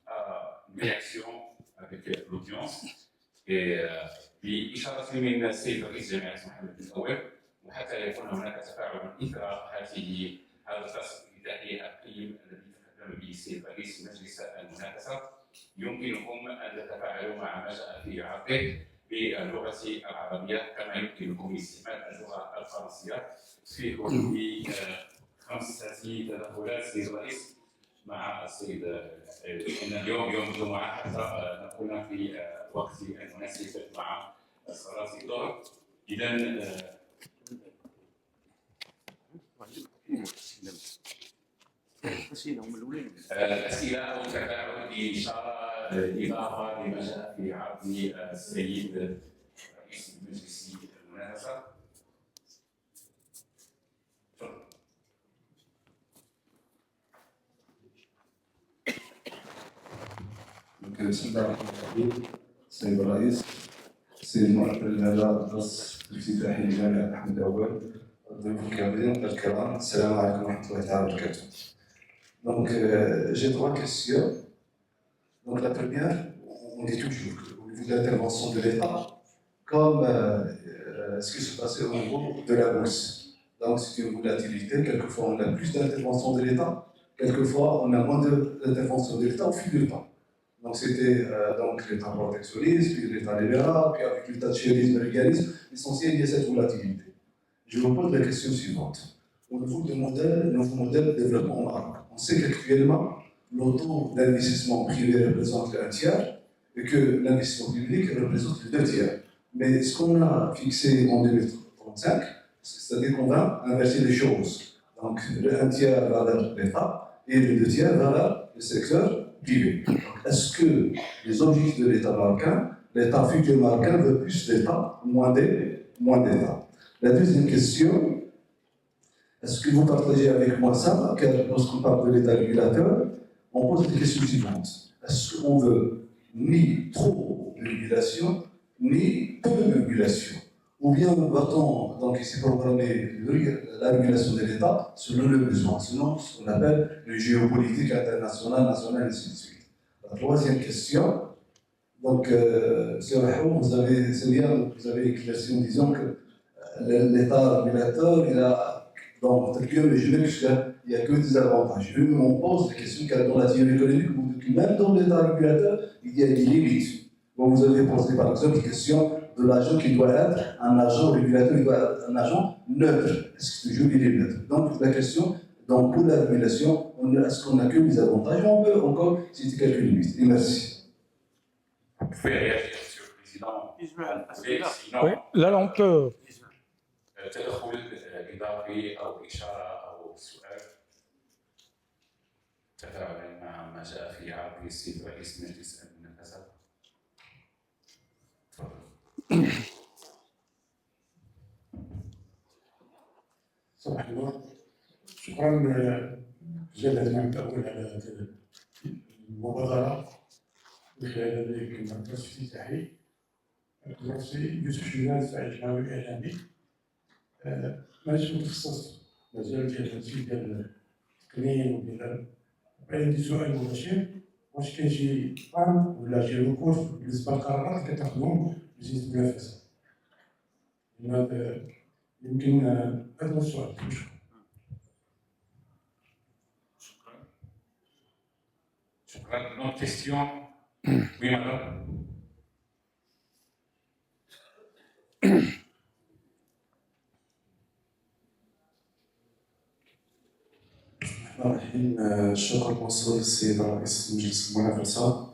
à une réaction avec l'audience. Et puis, إشارة من السيد رئيس جامعة محمد الأول، وحتى يكون هناك تفاعل إثر هذا الفصل الافتتاحي القيم الذي تقدم به السيد رئيس مجلس المنافسة، يمكنكم أن تتفاعلوا مع ما جاء في عرضه باللغة العربية، كما يمكنكم استعمال اللغة الفرنسية في حدود 5 تدخلات السيد الرئيس مع السيد. إن اليوم يوم الجمعة حتى نكون في الوقت المناسب مع صلاة الظهر. إذا الأسئلة أو التفاعل بإشارة إضافة لما جاء في عرض السيد رئيس مجلس المنافسة. بسم الله الرحمن الرحيم. السيد الرئيس، السيد المؤثر لهذا الدرس الافتتاحي لجامعة محمد الأول، الضيوف الكرام، السلام عليكم ورحمة الله تعالى وبركاته. Donc, j'ai 3 questions. Donc, la première, on dit toujours au niveau de l'intervention de l'État, comme ce qui se passait au niveau de la bourse. Donc, c'est une volatilité. Quelquefois, on a plus d'intervention de l'État, quelquefois, on a moins d'intervention de l'État au fil du temps. Donc, c'était donc l'État protectionniste, puis l'État libéral, puis avec l'État chérisme et légalisme. L'essentiel, il y a cette volatilité. Je vous pose la question suivante. Au niveau du nouveau modèle de développement au Maroc, on sait qu'actuellement, le taux d'investissement privé représente le 1/3 et que l'investissement public représente le 2/3. Mais ce qu'on a fixé en 2035, c'est-à-dire qu'on va inverser les choses. Donc, le 1/3 va vers l'État et le 2/3 va vers le secteur privé. Est-ce que les objectifs de l'État marocain, l'État futur marocain veut plus d'État, moins d'État? La deuxième question, est-ce que vous partagez avec moi ça? Car lorsqu'on parle de l'État régulateur, on pose des questions suivantes. Est-ce qu'on veut ni trop de régulation, ni peu de régulation? Ou bien va-t-on donc ici programmer la régulation de l'État selon le besoin, selon ce qu'on appelle le géopolitique international, national, et ainsi de suite? La troisième question, donc, M. Rahou, vous avez éclairci en disant que l'État régulateur, il a, dans tel que il n'y a que des avantages. Et on pose la question car dans la théorie économique, même dans l'État régulateur, il y a des limites. Bon, vous avez posé par exemple la question de l'agent qui doit être un agent régulateur, il doit être un agent neutre. Est-ce que toujours il est neutre? Donc la question, donc pour la régulation, est-ce qu'on a que des avantages? On peut encore citer quelques limites. Et merci. Vous pouvez réagir, Monsieur le Président. Sinon, Oui, là on peut. تدخل إضافي أو إشارة أو سؤال تفاعلا مع ما جاء في عرض السيد رئيس مجلس المنافسة. صباح النور. شكرا جزيلا لمن تأول على هذه المبادرة من خلال هذا المركز الافتتاحي. نفسي يوسف شمال فاعل اجتماعي إعلامي. ماشي متخصص مجال ديال التنسيق ديال التقنيين وديال عندي سؤال مباشر، واش كاين شي بلان ولا شي ركوز بالنسبه للقرارات اللي كتاخذهم وزير المنافسه؟ يمكن هذا هو السؤال. شكرا. نوت كيستيون. وي مدام. الرحمن الرحيم. الشكر موصول للسيد رئيس مجلس المنافسة.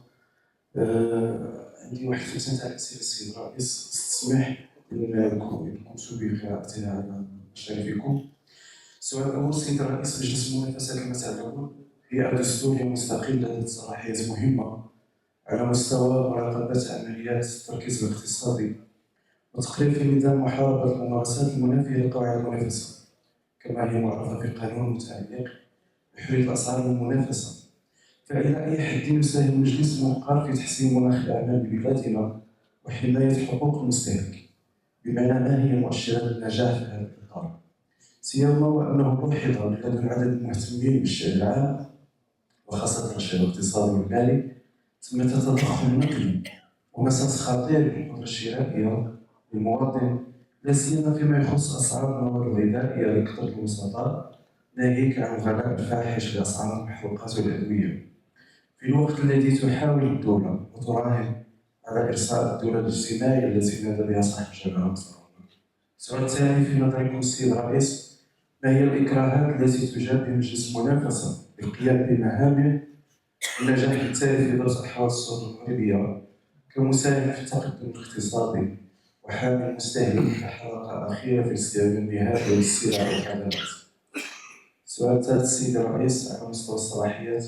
عندي واحد 5 تاع الأسئلة السيد الرئيس، تسمح لكم بقراءتها على مشارفكم. السؤال الأول: السيد الرئيس، مجلس المنافسة كما تعلمون هي دستورية مستقلة ذات صلاحيات مهمة على مستوى مراقبة عمليات التركيز الاقتصادي وتقرير في نظام محاربة الممارسات المنافية لقواعد المنافسة كما هي معرفة في القانون المتعلق بحرية الأسعار والمنافسة. فإلى أي حد يساهم المجلس المنقار في تحسين مناخ الأعمال ببلادنا وحماية حقوق المستهلك؟ بمعنى ما هي مؤشرات النجاح في هذا الإطار؟ سيما وأنه لوحظ لدى عدد المهتمين بالشأن العام وخاصة الشأن الاقتصادي والمالي ثمة تضخم نقلي ومساس خطير بالقدرة الشرائية للمواطن، لا سيما فيما يخص أسعار المواد الغذائية لكثرة الوسطاء، ناهيك عن الغلاء الفاحش لأسعار المحروقات والأدوية، في الوقت الذي تحاول الدولة وتراهن على إرساء الدولة الاجتماعية التي نادى بها صاحب الجلالة مصطفى. السؤال الثاني: في نظركم السيد الرئيس، ما هي الإكراهات التي تجاب مجلس المنافسة للقيام بمهامه والنجاح التالي في درس أحوال السوق المغربية كمساهم في التقدم الاقتصادي وحامي المستهلك كحلقة أخيرة في الاستخدام النهائي للسلع والخدمات؟ السؤال الثالث السيد الرئيس: على مستوى الصلاحيات،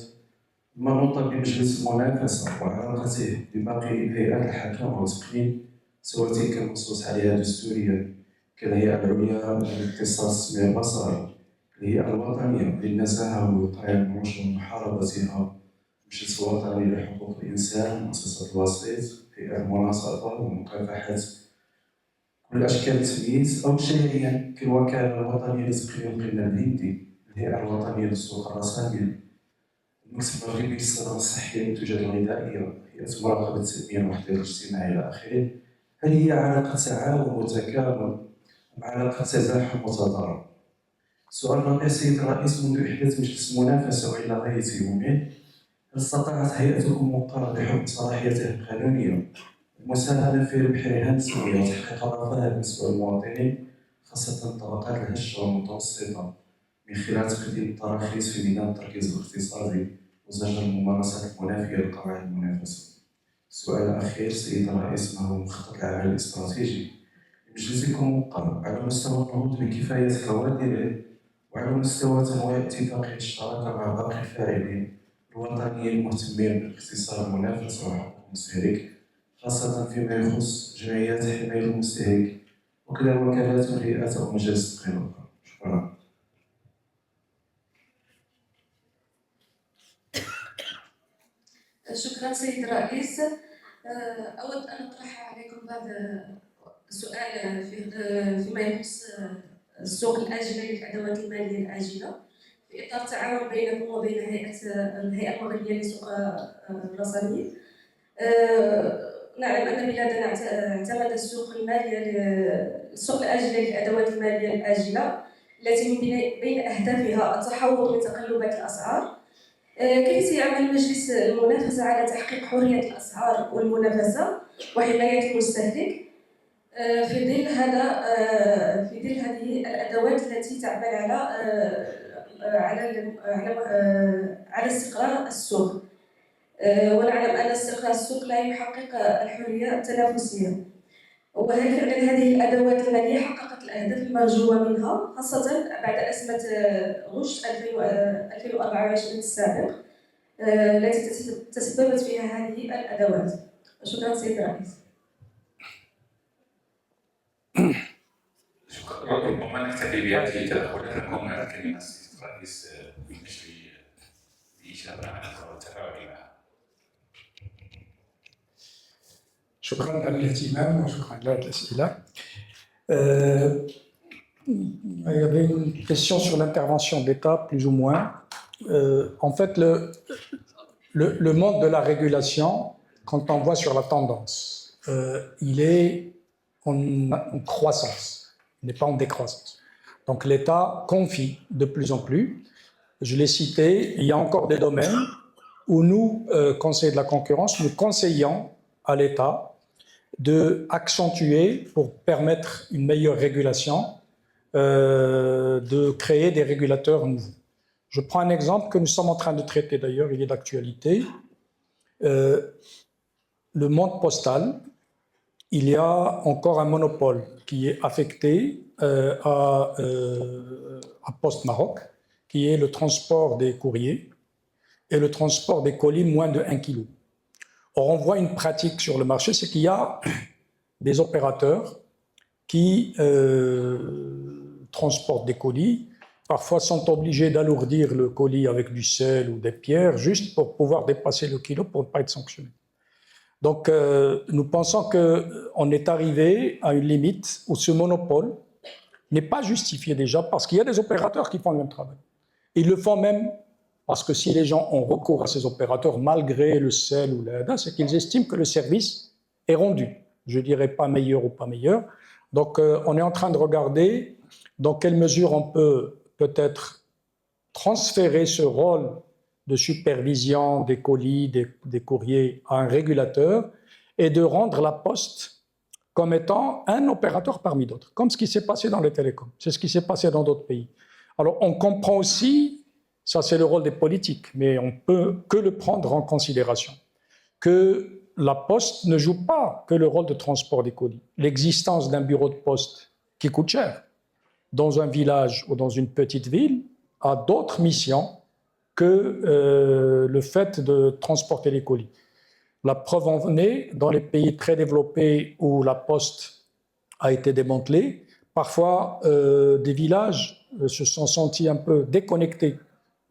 ما نطلب بمجلس المنافسة وعلاقته بباقي هيئات الحكم والتقنين سواء تلك المنصوص عليها دستوريا كالهيئة العليا للاختصاص السمعي البصري، الهيئة الوطنية للنزاهة والوقاية من الرشوة ومحاربتها، المجلس الوطني لحقوق الإنسان، مؤسسة الوسيط، هيئة المناصفة ومكافحة كل أشكال التمييز، أو شيئيا كالوكالة الوطنية لتقنين القمة الهندي، الهيئة الوطنية للسوق الرسمية، المكتب المغربي للصناعة الصحية والمنتوجات الغذائية، هيئة مراقبة التنمية والوحدة الاجتماعية إلى آخره. هل هي علاقة تعاون وتكامل أم علاقة تزاحم وتضارب؟ السؤال الرابع سيد الرئيس: منذ إحداث مجلس المنافسة وإلى غاية يومه، هل استطاعت هيئتكم منقار بحكم صلاحياتها القانونية المساهمة في ربح رهان سوريا وتحقيق رفاهها بالنسبة للمواطنين خاصة الطبقات الهشة والمتوسطة من خلال تقديم التراخيص في ميدان التركيز الاقتصادي وزجر الممارسات المنافية لقواعد المنافسة؟ السؤال الأخير سيد الرئيس: ما هو مخطط العمل الاستراتيجي لمجلسكم المنقر على مستوى النهوض بكفاية كوادره وعلى مستوى تنويع اتفاقية الشراكة مع باقي الفاعلين الوطنيين المهتمين بالاقتصاد والمنافسة وحقوق المستهلك خاصة فيما يخص جمعيات حماية المستهلك وكذا الوكالات والهيئات أو مجالس التقنية الأخرى؟ شكرا. شكرا سيد الرئيس. أود أن أطرح عليكم هذا السؤال فيما يخص السوق الآجلة للأدوات المالية الآجلة في إطار تعاون بينكم وبين الهيئة المغربية للسوق الرسمي. نعلم أن بلادنا اعتمد السوق الآجلة للأدوات المالية الآجلة التي من بين أهدافها التحوط من تقلبات الأسعار. كيف سيعمل مجلس المنافسة على تحقيق حرية الأسعار والمنافسة وحماية المستهلك في ظل هذه الأدوات التي تعمل على استقرار السوق؟ ونعلم أن استقرار السوق لا يحقق الحرية التنافسية. وهل فعلا هذه الأدوات المالية حققت الأهداف المرجوة منها خاصة بعد أزمة غش 2024 السابق التي تسببت فيها هذه الأدوات؟ شكرا سيد الرئيس. شكرا. ربما نكتفي بهذه التدخلات. لكم الكلمة السيد الرئيس من أجل الإجابة على التفاعل معها. شكرا على الاهتمام وشكرا على هذه الأسئلة. Il y avait une question sur l'intervention d'État, plus ou moins. En fait, le monde de la régulation, quand on voit sur la tendance, il est en croissance, il n'est pas en décroissance. Donc l'État confie de plus en plus. Je l'ai cité, il y a encore des domaines où nous, Conseil de la concurrence, nous conseillons à l'État d'accentuer, pour permettre une meilleure régulation, de créer des régulateurs nouveaux. Je prends un exemple que nous sommes en train de traiter d'ailleurs, il est d'actualité. Le monde postal, il y a encore un monopole qui est affecté à Poste Maroc, qui est le transport des courriers et le transport des colis moins de 1 kg. Or, on voit une pratique sur le marché, c'est qu'il y a des opérateurs qui transportent des colis, parfois sont obligés d'alourdir le colis avec du sel ou des pierres, juste pour pouvoir dépasser le kilo pour ne pas être sanctionné. Donc, nous pensons qu'on est arrivé à une limite où ce monopole n'est pas justifié déjà, parce qu'il y a des opérateurs qui font le même travail. Ils le font même parce que si les gens ont recours à ces opérateurs, malgré le sel ou l'ADA, c'est qu'ils estiment que le service est rendu. Je ne dirais pas meilleur ou pas meilleur. Donc, on est en train de regarder dans quelle mesure on peut peut-être transférer ce rôle de supervision des colis, des courriers à un régulateur et de rendre la Poste comme étant un opérateur parmi d'autres, comme ce qui s'est passé dans les télécoms. C'est ce qui s'est passé dans d'autres pays. Alors, on comprend aussi, ça c'est le rôle des politiques, mais on peut que le prendre en considération, que la Poste ne joue pas que le rôle de transport des colis. L'existence d'un bureau de poste qui coûte cher dans un village ou dans une petite ville a d'autres missions que le fait de transporter les colis. La preuve en est, dans les pays très développés où la Poste a été démantelée, parfois des villages se sont sentis un peu déconnectés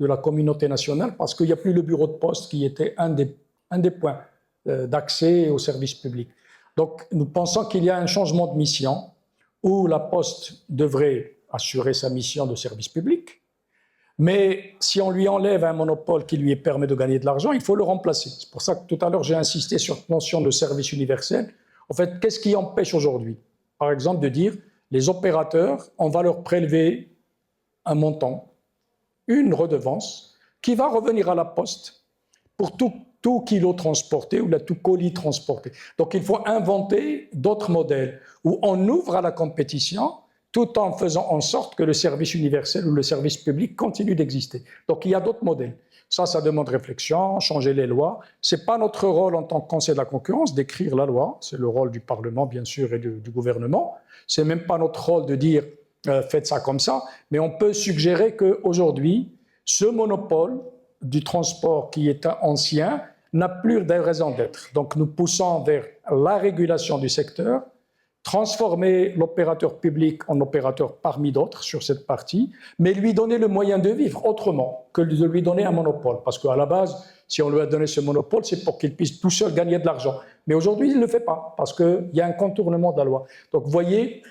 de la communauté nationale parce qu'il n'y a plus le bureau de poste qui était un des points d'accès aux services publics. Donc nous pensons qu'il y a un changement de mission où la Poste devrait assurer sa mission de service public, mais si on lui enlève un monopole qui lui permet de gagner de l'argent, il faut le remplacer. C'est pour ça que tout à l'heure j'ai insisté sur la notion de service universel. En fait, qu'est-ce qui empêche aujourd'hui, par exemple, de dire les opérateurs, on va leur prélever un montant, une redevance, qui va revenir à la Poste pour tout kilo transporté ou tout colis transporté. Donc il faut inventer d'autres modèles où on ouvre à la compétition tout en faisant en sorte que le service universel ou le service public continue d'exister. Donc il y a d'autres modèles. Ça demande réflexion, changer les lois. Ce n'est pas notre rôle en tant que Conseil de la concurrence d'écrire la loi, c'est le rôle du Parlement bien sûr et du gouvernement. Ce n'est même pas notre rôle de dire faites ça comme ça, mais on peut suggérer qu'aujourd'hui, ce monopole du transport qui est ancien n'a plus de raison d'être. Donc nous poussons vers la régulation du secteur, transformer l'opérateur public en opérateur parmi d'autres sur cette partie, mais lui donner le moyen de vivre autrement que de lui donner un monopole. Parce qu'à la base, si on lui a donné ce monopole, c'est pour qu'il puisse tout seul gagner de l'argent. Mais aujourd'hui, il ne le fait pas, parce qu'il y a un contournement de la loi. Donc vous voyez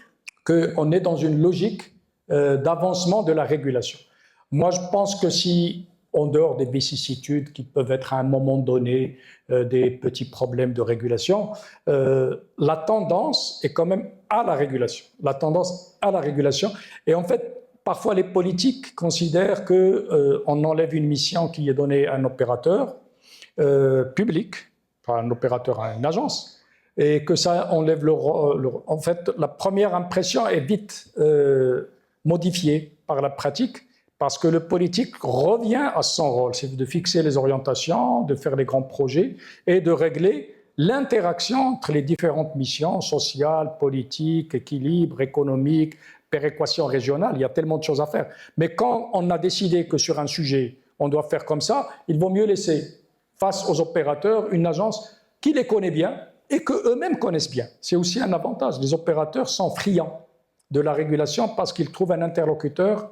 qu'on est dans une logique d'avancement de la régulation. Moi, je pense que si, en dehors des vicissitudes qui peuvent être à un moment donné des petits problèmes de régulation, la tendance est quand même à la régulation. La tendance à la régulation. Et en fait, parfois les politiques considèrent qu'on enlève une mission qui est donnée à un opérateur public, pas un opérateur à une agence, et que ça enlève en fait, la première impression est vite modifiée par la pratique, parce que le politique revient à son rôle, c'est de fixer les orientations, de faire les grands projets et de régler l'interaction entre les différentes missions sociales, politiques, équilibre économique, péréquation régionale. Il y a tellement de choses à faire. Mais quand on a décidé que sur un sujet, on doit faire comme ça, il vaut mieux laisser face aux opérateurs une agence qui les connaît bien et qu'eux-mêmes connaissent bien. C'est aussi un avantage. Les opérateurs sont friands de la régulation parce qu'ils trouvent un interlocuteur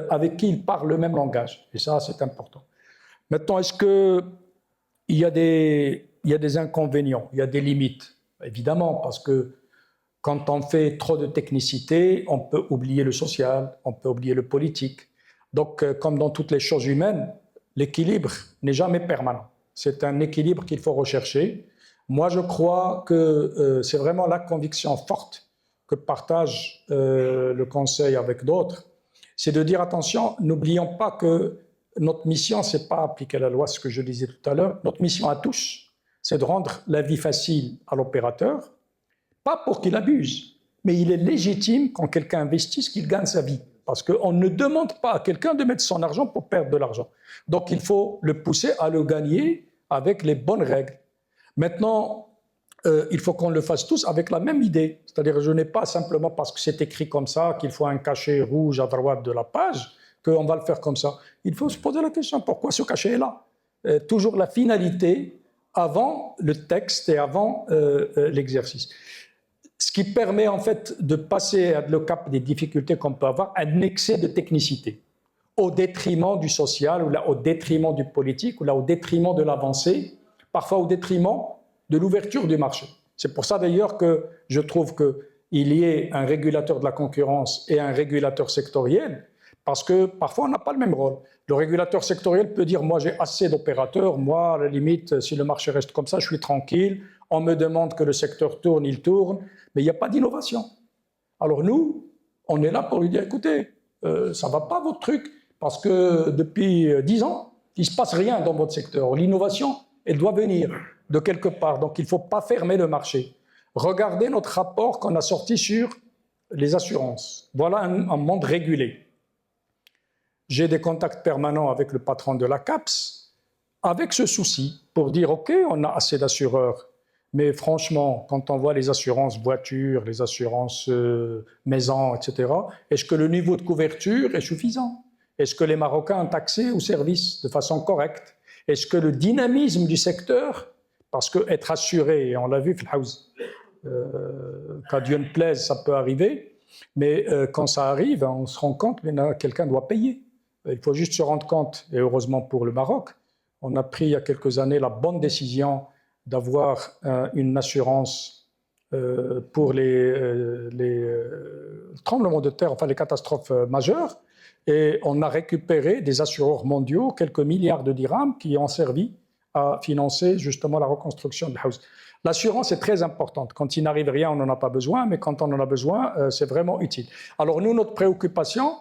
avec qui ils parlent le même langage. Et ça, c'est important. Maintenant, est-ce qu'il y a des inconvénients, il y a des limites? Évidemment, parce que quand on fait trop de technicité, on peut oublier le social, on peut oublier le politique. Donc, comme dans toutes les choses humaines, l'équilibre n'est jamais permanent. C'est un équilibre qu'il faut rechercher. Moi, je crois que c'est vraiment la conviction forte que partage le Conseil avec d'autres, c'est de dire attention, n'oublions pas que notre mission, ce n'est pas appliquer la loi, ce que je disais tout à l'heure. Notre mission à tous, c'est de rendre la vie facile à l'opérateur, pas pour qu'il abuse, mais il est légitime quand quelqu'un investisse qu'il gagne sa vie. parce qu'on ne demande pas à quelqu'un de mettre son argent pour perdre de l'argent. Donc il faut le pousser à le gagner avec les bonnes règles. Maintenant, il faut qu'on le fasse tous avec la même idée. C'est-à-dire, je n'ai pas simplement parce que c'est écrit comme ça qu'il faut un cachet rouge à droite de la page qu'on va le faire comme ça. Il faut se poser la question, pourquoi ce cachet est là? Toujours la finalité avant le texte et avant l'exercice. Ce qui permet en fait de passer le cap des difficultés qu'on peut avoir, un excès de technicité, au détriment du social, ou là, au détriment du politique, ou là, au détriment de l'avancée, parfois au détriment de l'ouverture du marché. C'est pour ça d'ailleurs que je trouve qu'il y ait un régulateur de la concurrence et un régulateur sectoriel, parce que parfois on n'a pas le même rôle. Le régulateur sectoriel peut dire « moi j'ai assez d'opérateurs, moi à la limite si le marché reste comme ça je suis tranquille, on me demande que le secteur tourne, il tourne », mais il n'y a pas d'innovation. Alors nous, on est là pour lui dire « écoutez, ça ne va pas votre truc, parce que depuis 10 ans, il ne se passe rien dans votre secteur. L'innovation, elle doit venir de quelque part, donc il ne faut pas fermer le marché. » Regardez notre rapport qu'on a sorti sur les assurances. Voilà un monde régulé. J'ai des contacts permanents avec le patron de la CAPS, avec ce souci, pour dire « ok, on a assez d'assureurs, mais franchement, quand on voit les assurances voitures, les assurances maisons, etc., est-ce que le niveau de couverture est suffisant? Est-ce que les Marocains ont accès aux services de façon correcte? Est-ce que le dynamisme du secteur, parce qu'être assuré, et on l'a vu, quand Dieu ne plaise, ça peut arriver, mais quand ça arrive, on se rend compte que quelqu'un doit payer. Il faut juste se rendre compte, et heureusement pour le Maroc, on a pris il y a quelques années la bonne décision d'avoir une assurance pour les tremblements de terre, enfin les catastrophes majeures, et on a récupéré des assureurs mondiaux, quelques milliards de dirhams qui ont servi à financer justement la reconstruction de la house. L'assurance est très importante. Quand il n'arrive rien, on n'en a pas besoin, mais quand on en a besoin, c'est vraiment utile. Alors nous, notre préoccupation,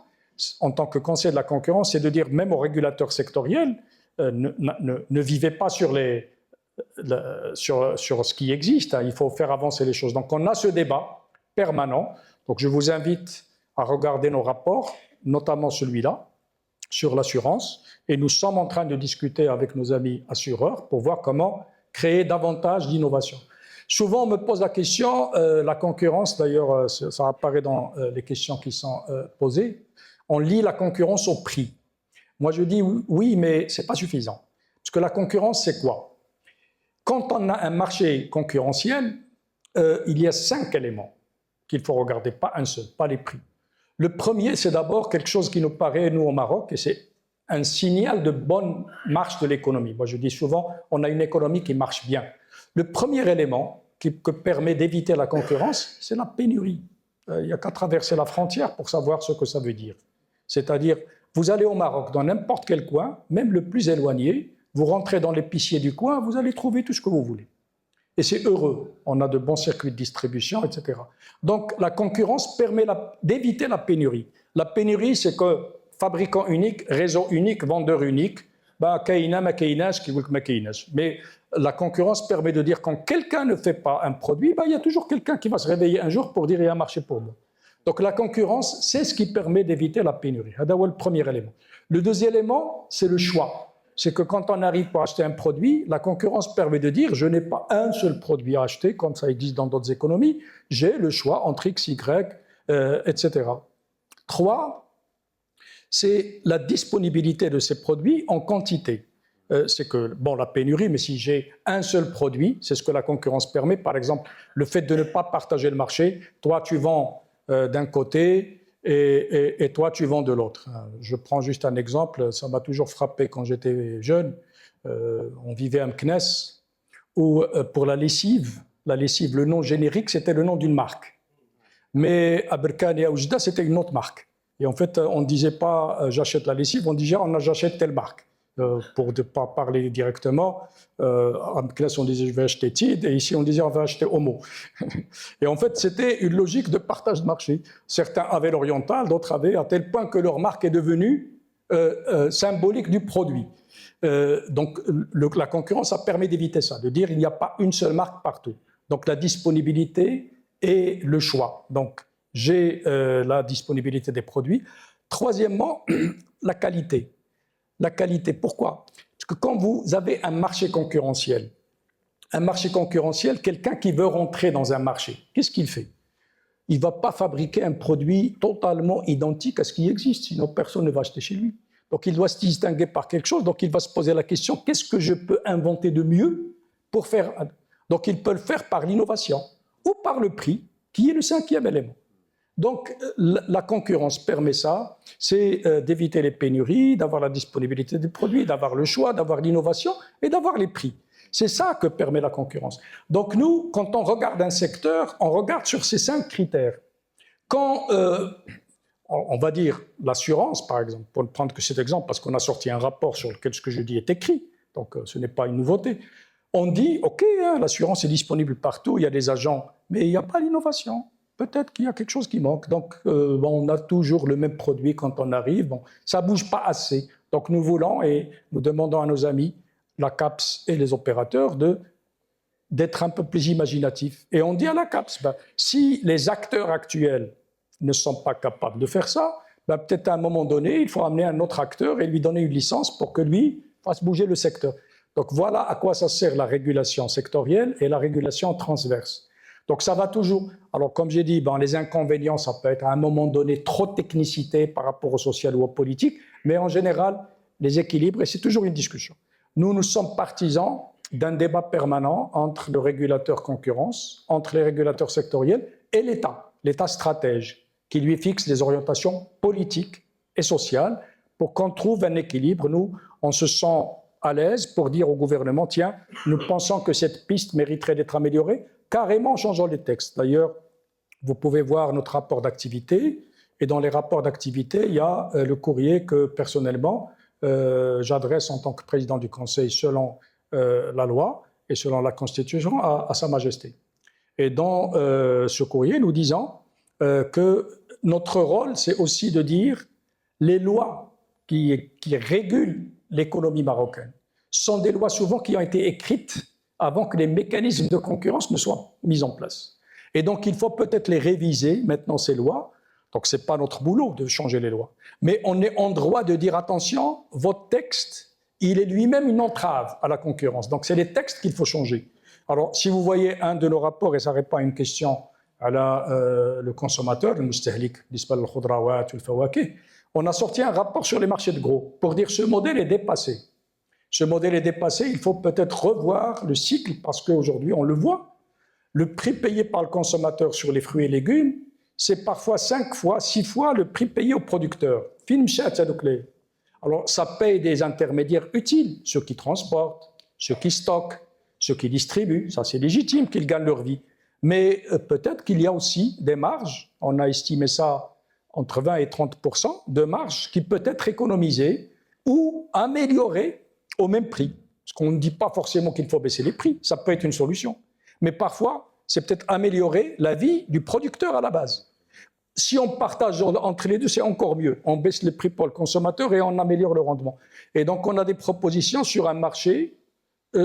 en tant que conseiller de la concurrence, c'est de dire, même aux régulateurs sectoriels, ne vivez pas sur ce qui existe, hein, il faut faire avancer les choses. Donc on a ce débat permanent, donc je vous invite à regarder nos rapports, notamment celui-là, sur l'assurance, et nous sommes en train de discuter avec nos amis assureurs pour voir comment créer davantage d'innovation. Souvent, on me pose la question, la concurrence, d'ailleurs, ça apparaît dans les questions qui sont posées, on lie la concurrence au prix. Moi, je dis oui, mais ce n'est pas suffisant. Parce que la concurrence, c'est quoi? Quand on a un marché concurrentiel, il y a 5 éléments qu'il faut regarder, pas un seul, pas les prix. Le premier, c'est d'abord quelque chose qui nous paraît, nous, au Maroc, et c'est un signal de bonne marche de l'économie. Moi, je dis souvent, on a une économie qui marche bien. Le premier élément qui permet d'éviter la concurrence, c'est la pénurie. Il n'y a qu'à traverser la frontière pour savoir ce que ça veut dire. C'est-à-dire, vous allez au Maroc, dans n'importe quel coin, même le plus éloigné, vous rentrez dans l'épicier du coin, vous allez trouver tout ce que vous voulez. Et c'est heureux. On a de bons circuits de distribution, etc. Donc, la concurrence permet d'éviter la pénurie. La pénurie, c'est que fabricant unique, réseau unique, vendeur unique, mais la concurrence permet de dire quand quelqu'un ne fait pas un produit, il y a toujours quelqu'un qui va se réveiller un jour pour dire il y a un marché pour moi. Donc la concurrence, c'est ce qui permet d'éviter la pénurie. C'est le premier élément. Le deuxième élément, c'est le choix. C'est que quand on arrive pour acheter un produit, la concurrence permet de dire je n'ai pas un seul produit à acheter, comme ça existe dans d'autres économies, j'ai le choix entre X, Y, etc. 3, c'est la disponibilité de ces produits en quantité. C'est que, bon, la pénurie, mais si j'ai un seul produit, c'est ce que la concurrence permet. Par exemple, le fait de ne pas partager le marché, toi tu vends d'un côté et toi tu vends de l'autre. Je prends juste un exemple, ça m'a toujours frappé quand j'étais jeune. On vivait à Meknes où pour la lessive, le nom générique c'était le nom d'une marque. Mais à Berkane et à Oujda c'était une autre marque. Et en fait on ne disait pas j'achète la lessive, on disait j'achète telle marque. Pour ne pas parler directement, en classe on disait je vais acheter Tid et ici on disait on va acheter Homo. Et en fait c'était une logique de partage de marché. Certains avaient l'oriental, d'autres avaient, à tel point que leur marque est devenue symbolique du produit. Donc la concurrence a permis d'éviter ça, de dire il n'y a pas une seule marque partout. Donc la disponibilité et le choix. Donc j'ai la disponibilité des produits. Troisièmement, la qualité. La qualité, pourquoi? Parce que quand vous avez un marché concurrentiel, quelqu'un qui veut rentrer dans un marché, qu'est-ce qu'il fait? Il ne va pas fabriquer un produit totalement identique à ce qui existe, sinon personne ne va acheter chez lui. Donc il doit se distinguer par quelque chose, donc il va se poser la question, qu'est-ce que je peux inventer de mieux pour faire? Donc il peut le faire par l'innovation ou par le prix, qui est le cinquième élément. Donc la concurrence permet ça, c'est d'éviter les pénuries, d'avoir la disponibilité des produits, d'avoir le choix, d'avoir l'innovation et d'avoir les prix. C'est ça que permet la concurrence. Donc nous, quand on regarde un secteur, on regarde sur ces 5 critères. Quand, on va dire, l'assurance, par exemple, pour ne prendre que cet exemple, parce qu'on a sorti un rapport sur lequel ce que je dis est écrit, donc ce n'est pas une nouveauté, on dit, OK, hein, l'assurance est disponible partout, il y a des agents, mais il n'y a pas l'innovation. Peut-être qu'il y a quelque chose qui manque. Donc, on a toujours le même produit quand on arrive. Bon, ça ne bouge pas assez. Donc, nous voulons et nous demandons à nos amis, la CAPS et les opérateurs, d'être un peu plus imaginatifs. Et on dit à la CAPS, si les acteurs actuels ne sont pas capables de faire ça, peut-être à un moment donné, il faut amener un autre acteur et lui donner une licence pour que lui fasse bouger le secteur. Donc, voilà à quoi ça sert la régulation sectorielle et la régulation transverse. Donc ça va toujours. Alors comme j'ai dit, les inconvénients, ça peut être à un moment donné trop de technicité par rapport au social ou au politique, mais en général, les équilibres, et c'est toujours une discussion. Nous sommes partisans d'un débat permanent entre le régulateur concurrence, entre les régulateurs sectoriels et l'État stratège, qui lui fixe les orientations politiques et sociales pour qu'on trouve un équilibre. Nous, on se sent à l'aise pour dire au gouvernement, tiens, nous pensons que cette piste mériterait d'être améliorée, carrément en changeant les textes. D'ailleurs, vous pouvez voir notre rapport d'activité, et dans les rapports d'activité, il y a le courrier que, personnellement, j'adresse en tant que président du Conseil selon la loi et selon la Constitution à Sa Majesté. Et dans ce courrier, nous disons que notre rôle, c'est aussi de dire les lois qui régulent l'économie marocaine sont des lois souvent qui ont été écrites avant que les mécanismes de concurrence ne soient mis en place. Et donc, il faut peut-être les réviser, maintenant, ces lois. Donc, ce n'est pas notre boulot de changer les lois. Mais on est en droit de dire, attention, votre texte, il est lui-même une entrave à la concurrence. Donc, c'est les textes qu'il faut changer. Alors, si vous voyez un de nos rapports, et ça répond à une question à le consommateur, le mustahlik, on a sorti un rapport sur les marchés de gros pour dire ce modèle est dépassé. Ce modèle est dépassé, il faut peut-être revoir le cycle parce qu'aujourd'hui, on le voit, le prix payé par le consommateur sur les fruits et légumes, c'est parfois 5 fois, 6 fois le prix payé au producteur. Alors, ça paye des intermédiaires utiles, ceux qui transportent, ceux qui stockent, ceux qui distribuent, ça c'est légitime qu'ils gagnent leur vie. Mais peut-être qu'il y a aussi des marges, on a estimé ça entre 20 et 30% de marge qui peut être économisée ou améliorée au même prix. Parce qu'on ne dit pas forcément qu'il faut baisser les prix, ça peut être une solution. Mais parfois, c'est peut-être améliorer la vie du producteur à la base. Si on partage entre les deux, c'est encore mieux. On baisse les prix pour le consommateur et on améliore le rendement. Et donc, on a des propositions sur un marché,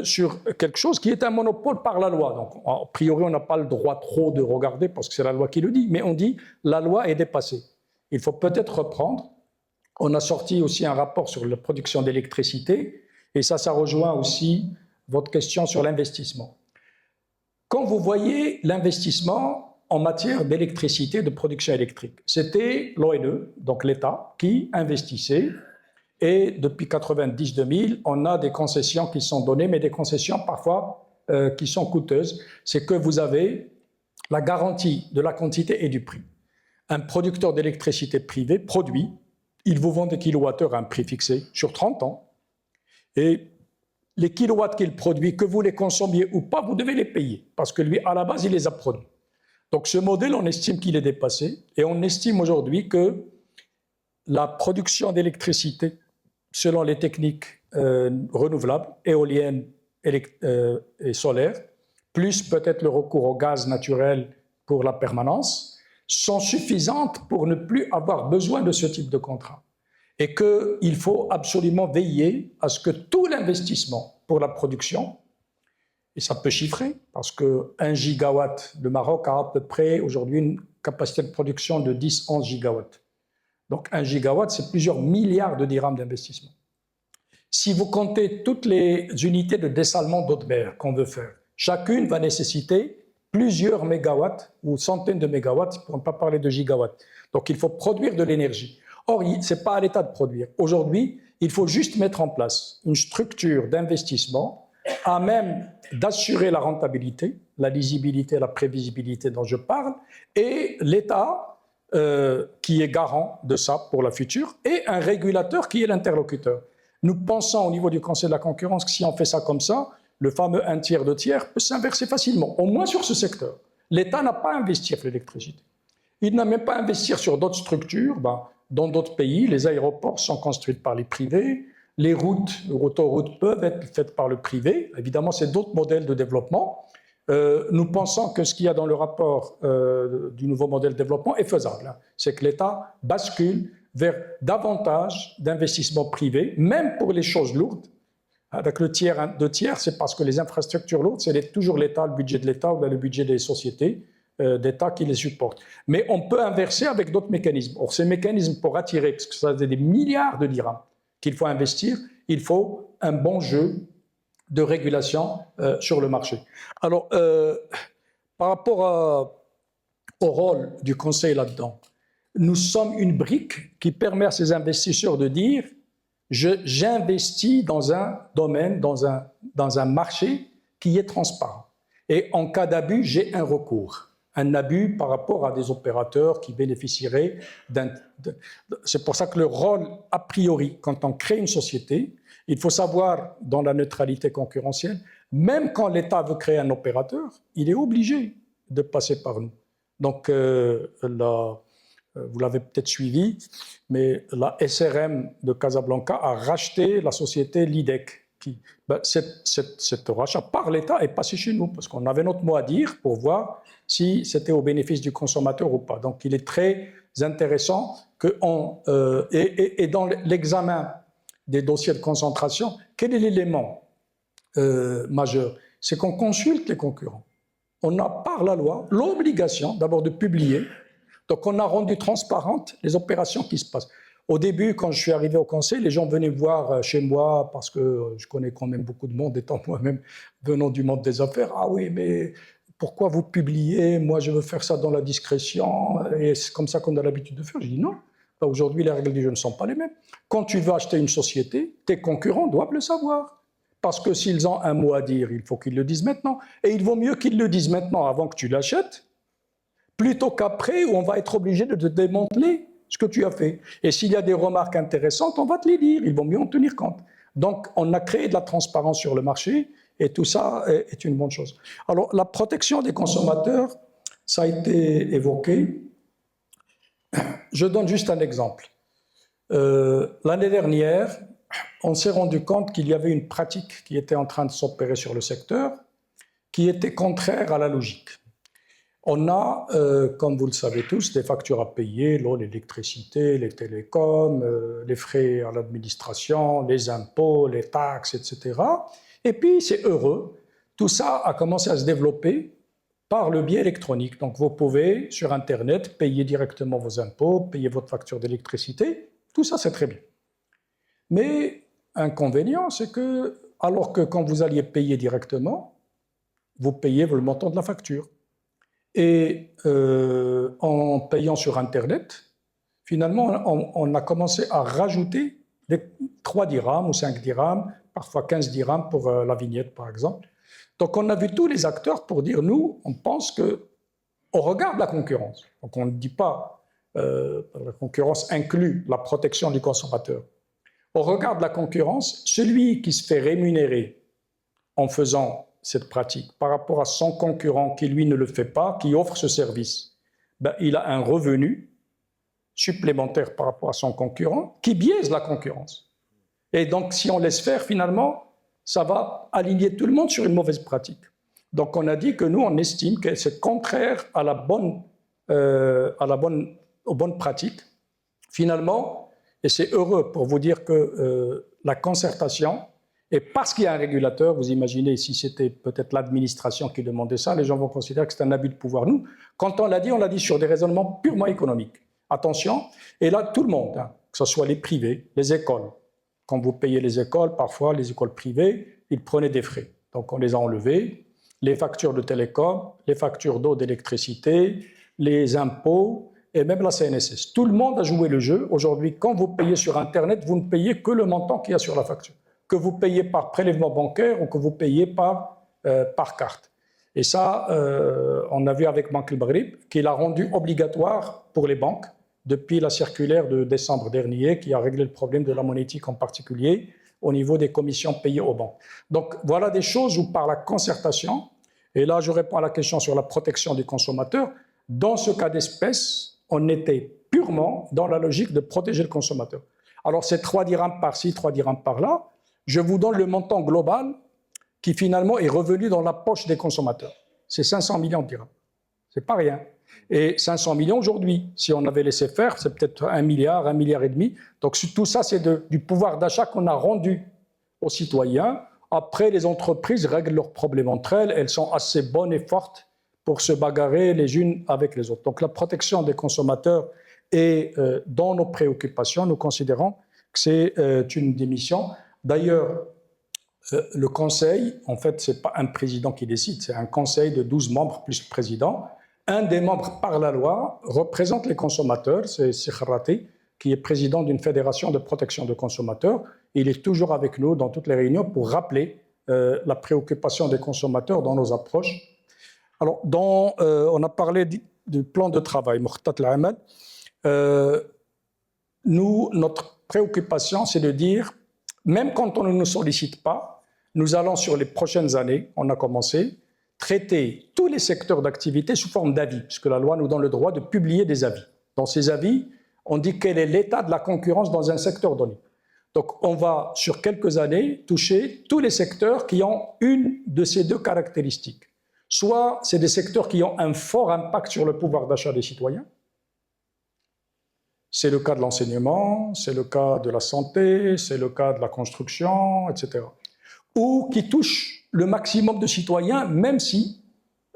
sur quelque chose qui est un monopole par la loi. Donc, a priori, on n'a pas le droit trop de regarder parce que c'est la loi qui le dit, mais on dit la loi est dépassée. Il faut peut-être reprendre. On a sorti aussi un rapport sur la production d'électricité et ça rejoint aussi votre question sur l'investissement. Quand vous voyez l'investissement en matière d'électricité, de production électrique, c'était l'ONE, donc l'État, qui investissait. Et depuis 90-2000, on a des concessions qui sont données, mais des concessions parfois qui sont coûteuses. C'est que vous avez la garantie de la quantité et du prix. Un producteur d'électricité privé produit, il vous vend des kilowattheures à un prix fixé sur 30 ans. Et les kilowatts qu'il produit, que vous les consommiez ou pas, vous devez les payer. Parce que lui, à la base, il les a produits. Donc ce modèle, on estime qu'il est dépassé. Et on estime aujourd'hui que la production d'électricité, selon les techniques renouvelables, éoliennes et solaires, plus peut-être le recours au gaz naturel pour la permanence, sont suffisantes pour ne plus avoir besoin de ce type de contrat. Et qu'il faut absolument veiller à ce que tout l'investissement pour la production, et ça peut chiffrer, parce que 1 gigawatt, le Maroc a à peu près aujourd'hui une capacité de production de 10-11 gigawatts. Donc 1 gigawatt, c'est plusieurs milliards de dirhams d'investissement. Si vous comptez toutes les unités de dessalement d'eau de mer qu'on veut faire, chacune va nécessiter plusieurs mégawatts ou centaines de mégawatts, pour ne pas parler de gigawatts. Donc il faut produire de l'énergie. Or, ce n'est pas à l'État de produire. Aujourd'hui, il faut juste mettre en place une structure d'investissement à même d'assurer la rentabilité, la lisibilité, la prévisibilité dont je parle, et l'État qui est garant de ça pour la future, et un régulateur qui est l'interlocuteur. Nous pensons au niveau du Conseil de la concurrence que si on fait ça comme ça, le fameux 1 tiers, 2 tiers peut s'inverser facilement, au moins sur ce secteur. L'État n'a pas à investir sur l'électricité. Il n'a même pas à investir sur d'autres structures. Dans d'autres pays, les aéroports sont construits par les privés, les routes, les autoroutes peuvent être faites par le privé. Évidemment, c'est d'autres modèles de développement. Nous pensons que ce qu'il y a dans le rapport du nouveau modèle de développement est faisable. C'est que l'État bascule vers davantage d'investissements privés, même pour les choses lourdes. Avec le tiers, 2 tiers, c'est parce que les infrastructures lourdes, c'est toujours l'État, le budget de l'État ou le budget des sociétés d'État qui les supportent. Mais on peut inverser avec d'autres mécanismes. Or, ces mécanismes, pour attirer, parce que ça c'est des milliards de dirhams qu'il faut investir, il faut un bon jeu de régulation sur le marché. Alors, par rapport au rôle du Conseil là-dedans, nous sommes une brique qui permet à ces investisseurs de dire « j'investis dans un domaine, dans un marché qui est transparent. Et en cas d'abus, j'ai un recours. » Un abus par rapport à des opérateurs qui bénéficieraient C'est pour ça que le rôle, a priori, quand on crée une société, il faut savoir, dans la neutralité concurrentielle, même quand l'État veut créer un opérateur, il est obligé de passer par nous. Donc, vous l'avez peut-être suivi, mais la SRM de Casablanca a racheté la société Lidec. Cette rachat par l'État est passé chez nous, parce qu'on avait notre mot à dire pour voir si c'était au bénéfice du consommateur ou pas. Donc il est très intéressant que et dans l'examen des dossiers de concentration, quel est l'élément majeur? C'est qu'on consulte les concurrents. On a par la loi l'obligation d'abord de publier. Donc on a rendu transparentes les opérations qui se passent. Au début, quand je suis arrivé au Conseil, les gens venaient me voir chez moi parce que je connais quand même beaucoup de monde, étant moi-même venant du monde des affaires. Ah oui, mais pourquoi vous publiez? Moi, je veux faire ça dans la discrétion et c'est comme ça qu'on a l'habitude de faire. Je dis non. Aujourd'hui, les règles du jeu ne sont pas les mêmes. Quand tu veux acheter une société, tes concurrents doivent le savoir. Parce que s'ils ont un mot à dire, il faut qu'ils le disent maintenant. Et il vaut mieux qu'ils le disent maintenant avant que tu l'achètes, plutôt qu'après où on va être obligé de te démanteler ce que tu as fait. Et s'il y a des remarques intéressantes, on va te les dire, il vaut mieux en tenir compte. Donc, on a créé de la transparence sur le marché et tout ça est une bonne chose. Alors, la protection des consommateurs, ça a été évoqué. Je donne juste un exemple. L'année dernière, on s'est rendu compte qu'il y avait une pratique qui était en train de s'opérer sur le secteur qui était contraire à la logique. On a, comme vous le savez tous, des factures à payer, l'eau, l'électricité, les télécoms, les frais à l'administration, les impôts, les taxes, etc. Et puis, c'est heureux, tout ça a commencé à se développer par le biais électronique. Donc, vous pouvez, sur Internet, payer directement vos impôts, payer votre facture d'électricité. Tout ça, c'est très bien. Mais, inconvénient, c'est que, alors que quand vous alliez payer directement, vous payez le montant de la facture. Et en payant sur Internet, finalement, on a commencé à rajouter 3 dirhams ou 5 dirhams, parfois 15 dirhams pour la vignette, par exemple. Donc, on a vu tous les acteurs pour dire, nous, on pense qu'on regarde la concurrence. Donc, on ne dit pas la concurrence inclut la protection du consommateur. On regarde la concurrence, celui qui se fait rémunérer en faisant cette pratique par rapport à son concurrent qui, lui, ne le fait pas, qui offre ce service, il a un revenu supplémentaire par rapport à son concurrent qui biaise la concurrence. Et donc, si on laisse faire, finalement, ça va aligner tout le monde sur une mauvaise pratique. Donc, on a dit que nous, on estime que c'est contraire à aux bonnes pratiques. Finalement, et c'est heureux pour vous dire que la concertation, et parce qu'il y a un régulateur, vous imaginez, si c'était peut-être l'administration qui demandait ça, les gens vont considérer que c'est un abus de pouvoir. Nous, quand on l'a dit sur des raisonnements purement économiques. attention. Et là, tout le monde, hein, que ce soit les privés, les écoles. Quand vous payez les écoles, parfois les écoles privées, ils prenaient des frais. Donc on les a enlevés. Les factures de télécom, les factures d'eau, d'électricité, les impôts et même la CNSS. Tout le monde a joué le jeu. Aujourd'hui, quand vous payez sur Internet, vous ne payez que le montant qu'il y a sur la facture. Que vous payez par prélèvement bancaire ou que vous payez par carte. Et ça, on a vu avec Banque El Maghrib qu'il a rendu obligatoire pour les banques depuis la circulaire de décembre dernier qui a réglé le problème de la monétique en particulier au niveau des commissions payées aux banques. Donc voilà des choses où par la concertation, et là je réponds à la question sur la protection des consommateurs, dans ce cas d'espèce, on était purement dans la logique de protéger le consommateur. Alors c'est 3 dirhams par-ci, 3 dirhams par-là, je vous donne le montant global qui finalement est revenu dans la poche des consommateurs. C'est 500 millions de dirhams. C'est pas rien. Et 500 millions aujourd'hui, si on avait laissé faire, c'est peut-être 1 milliard, 1,5 milliard. Donc tout ça, c'est du pouvoir d'achat qu'on a rendu aux citoyens. Après, les entreprises règlent leurs problèmes entre elles. Elles sont assez bonnes et fortes pour se bagarrer les unes avec les autres. Donc la protection des consommateurs est dans nos préoccupations. Nous considérons que c'est une des missions. D'ailleurs, le conseil, en fait, ce n'est pas un président qui décide, c'est un conseil de 12 membres plus le président. Un des membres, par la loi, représente les consommateurs, c'est Sikhrati, qui est président d'une fédération de protection des consommateurs. Il est toujours avec nous dans toutes les réunions pour rappeler la préoccupation des consommateurs dans nos approches. Alors, on a parlé du plan de travail, Mukhtat al-Amal. Nous, notre préoccupation, c'est de dire, même quand on ne nous sollicite pas, nous allons sur les prochaines années, on a commencé, traiter tous les secteurs d'activité sous forme d'avis, puisque la loi nous donne le droit de publier des avis. Dans ces avis, on dit quel est l'état de la concurrence dans un secteur donné. Donc, on va, sur quelques années, toucher tous les secteurs qui ont une de ces deux caractéristiques. Soit c'est des secteurs qui ont un fort impact sur le pouvoir d'achat des citoyens. C'est le cas de l'enseignement, c'est le cas de la santé, c'est le cas de la construction, etc. Ou qui touchent le maximum de citoyens, même si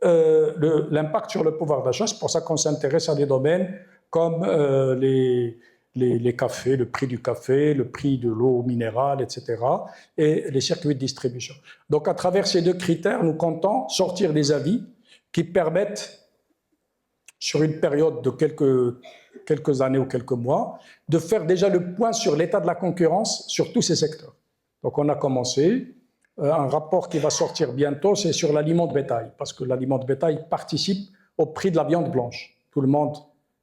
l'impact sur le pouvoir d'achat, c'est pour ça qu'on s'intéresse à des domaines comme les cafés, le prix du café, le prix de l'eau minérale, etc., et les circuits de distribution. Donc, à travers ces deux critères, nous comptons sortir des avis qui permettent, sur une période de quelques années ou quelques mois, de faire déjà le point sur l'état de la concurrence sur tous ces secteurs. Donc, on a commencé. Un rapport qui va sortir bientôt, c'est sur l'aliment de bétail, parce que l'aliment de bétail participe au prix de la viande blanche. Tout le monde.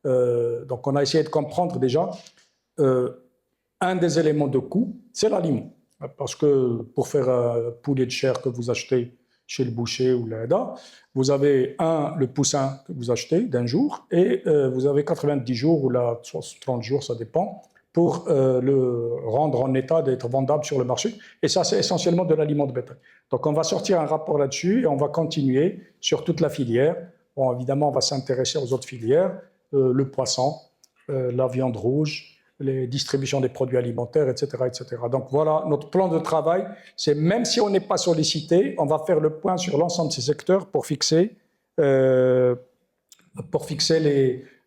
Donc, on a essayé de comprendre déjà un des éléments de coût, c'est l'aliment. Parce que pour faire un poulet de chair que vous achetez chez le boucher ou l'ADA, vous avez le poussin que vous achetez d'un jour et vous avez 90 jours ou 30 jours, ça dépend, pour le rendre en état d'être vendable sur le marché. Et ça, c'est essentiellement de l'aliment de bétail. Donc, on va sortir un rapport là-dessus et on va continuer sur toute la filière. Bon, évidemment, on va s'intéresser aux autres filières, le poisson, la viande rouge, les distributions des produits alimentaires, etc., etc. Donc, voilà, notre plan de travail, c'est même si on n'est pas sollicité, on va faire le point sur l'ensemble de ces secteurs pour fixer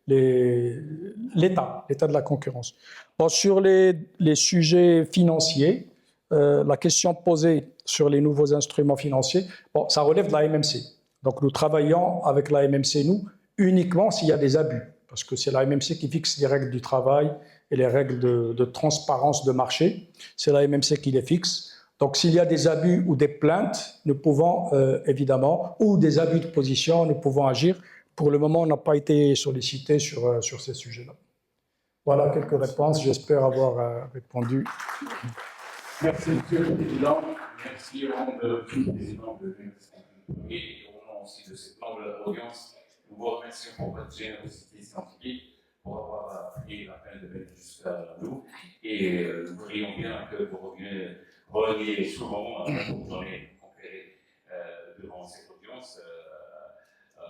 l'état de la concurrence. Bon, sur les sujets financiers, la question posée sur les nouveaux instruments financiers, bon, ça relève de la MMC. Donc nous travaillons avec la MMC, nous, uniquement s'il y a des abus, parce que c'est la MMC qui fixe les règles du travail et les règles de transparence de marché. C'est la MMC qui les fixe. Donc s'il y a des abus ou des plaintes, nous pouvons évidemment, ou des abus de position, nous pouvons agir. Pour le moment, on n'a pas été sollicité sur ces sujets-là. Voilà quelques réponses. J'espère avoir répondu. Merci, Monsieur le Président. Merci au nom de tout le président de l'Université et au nom aussi de cette noble audience. Nous vous remercions pour votre générosité scientifique, pour avoir pris la peine de venir jusqu'à nous. Et nous voudrions bien que vous reveniez souvent pour donner conférer devant cette audience.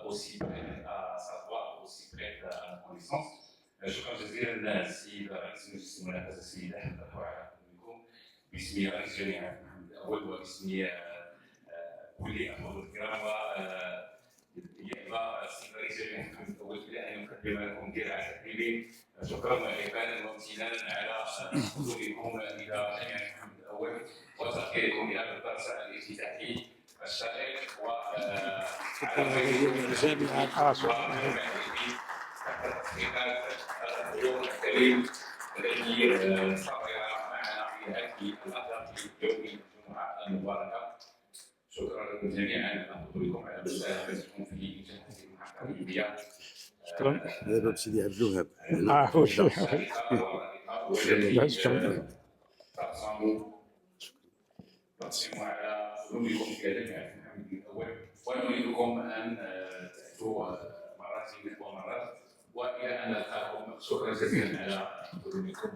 aussi prêt à savoir, aussi prêt à la connaissance. شكرا جزيلا للسيد رئيس مجلس المنافسه السيد احمد ابو علاء منكم باسم رئيس جامعه محمد الاول وباسم كل الحضور الكرام ويرضى السيد رئيس جامعه محمد الاول الى ان يقدم لكم درع تكريمي شكرا إخوانا وامتنانا على حضوركم إلى جامعة محمد الأول وتأخيركم إلى هذا الدرس الافتتاحي الشائق وعلى جامعة اليوم الكريم الذي سافر معنا في هذه اللحظة في يوم الجمعة المباركة. شكرا لكم جميعا على حضوركم على مساهمتكم في جهة المحطة العلمية. شكرا. هذا باب سيدي عبد الوهاب. نقسم على حضوركم في جامعة محمد الأول ونريدكم أن تأتوا مرات ومرات وإلى أن نلقاكم. شكرا جزيلا على حضوركم.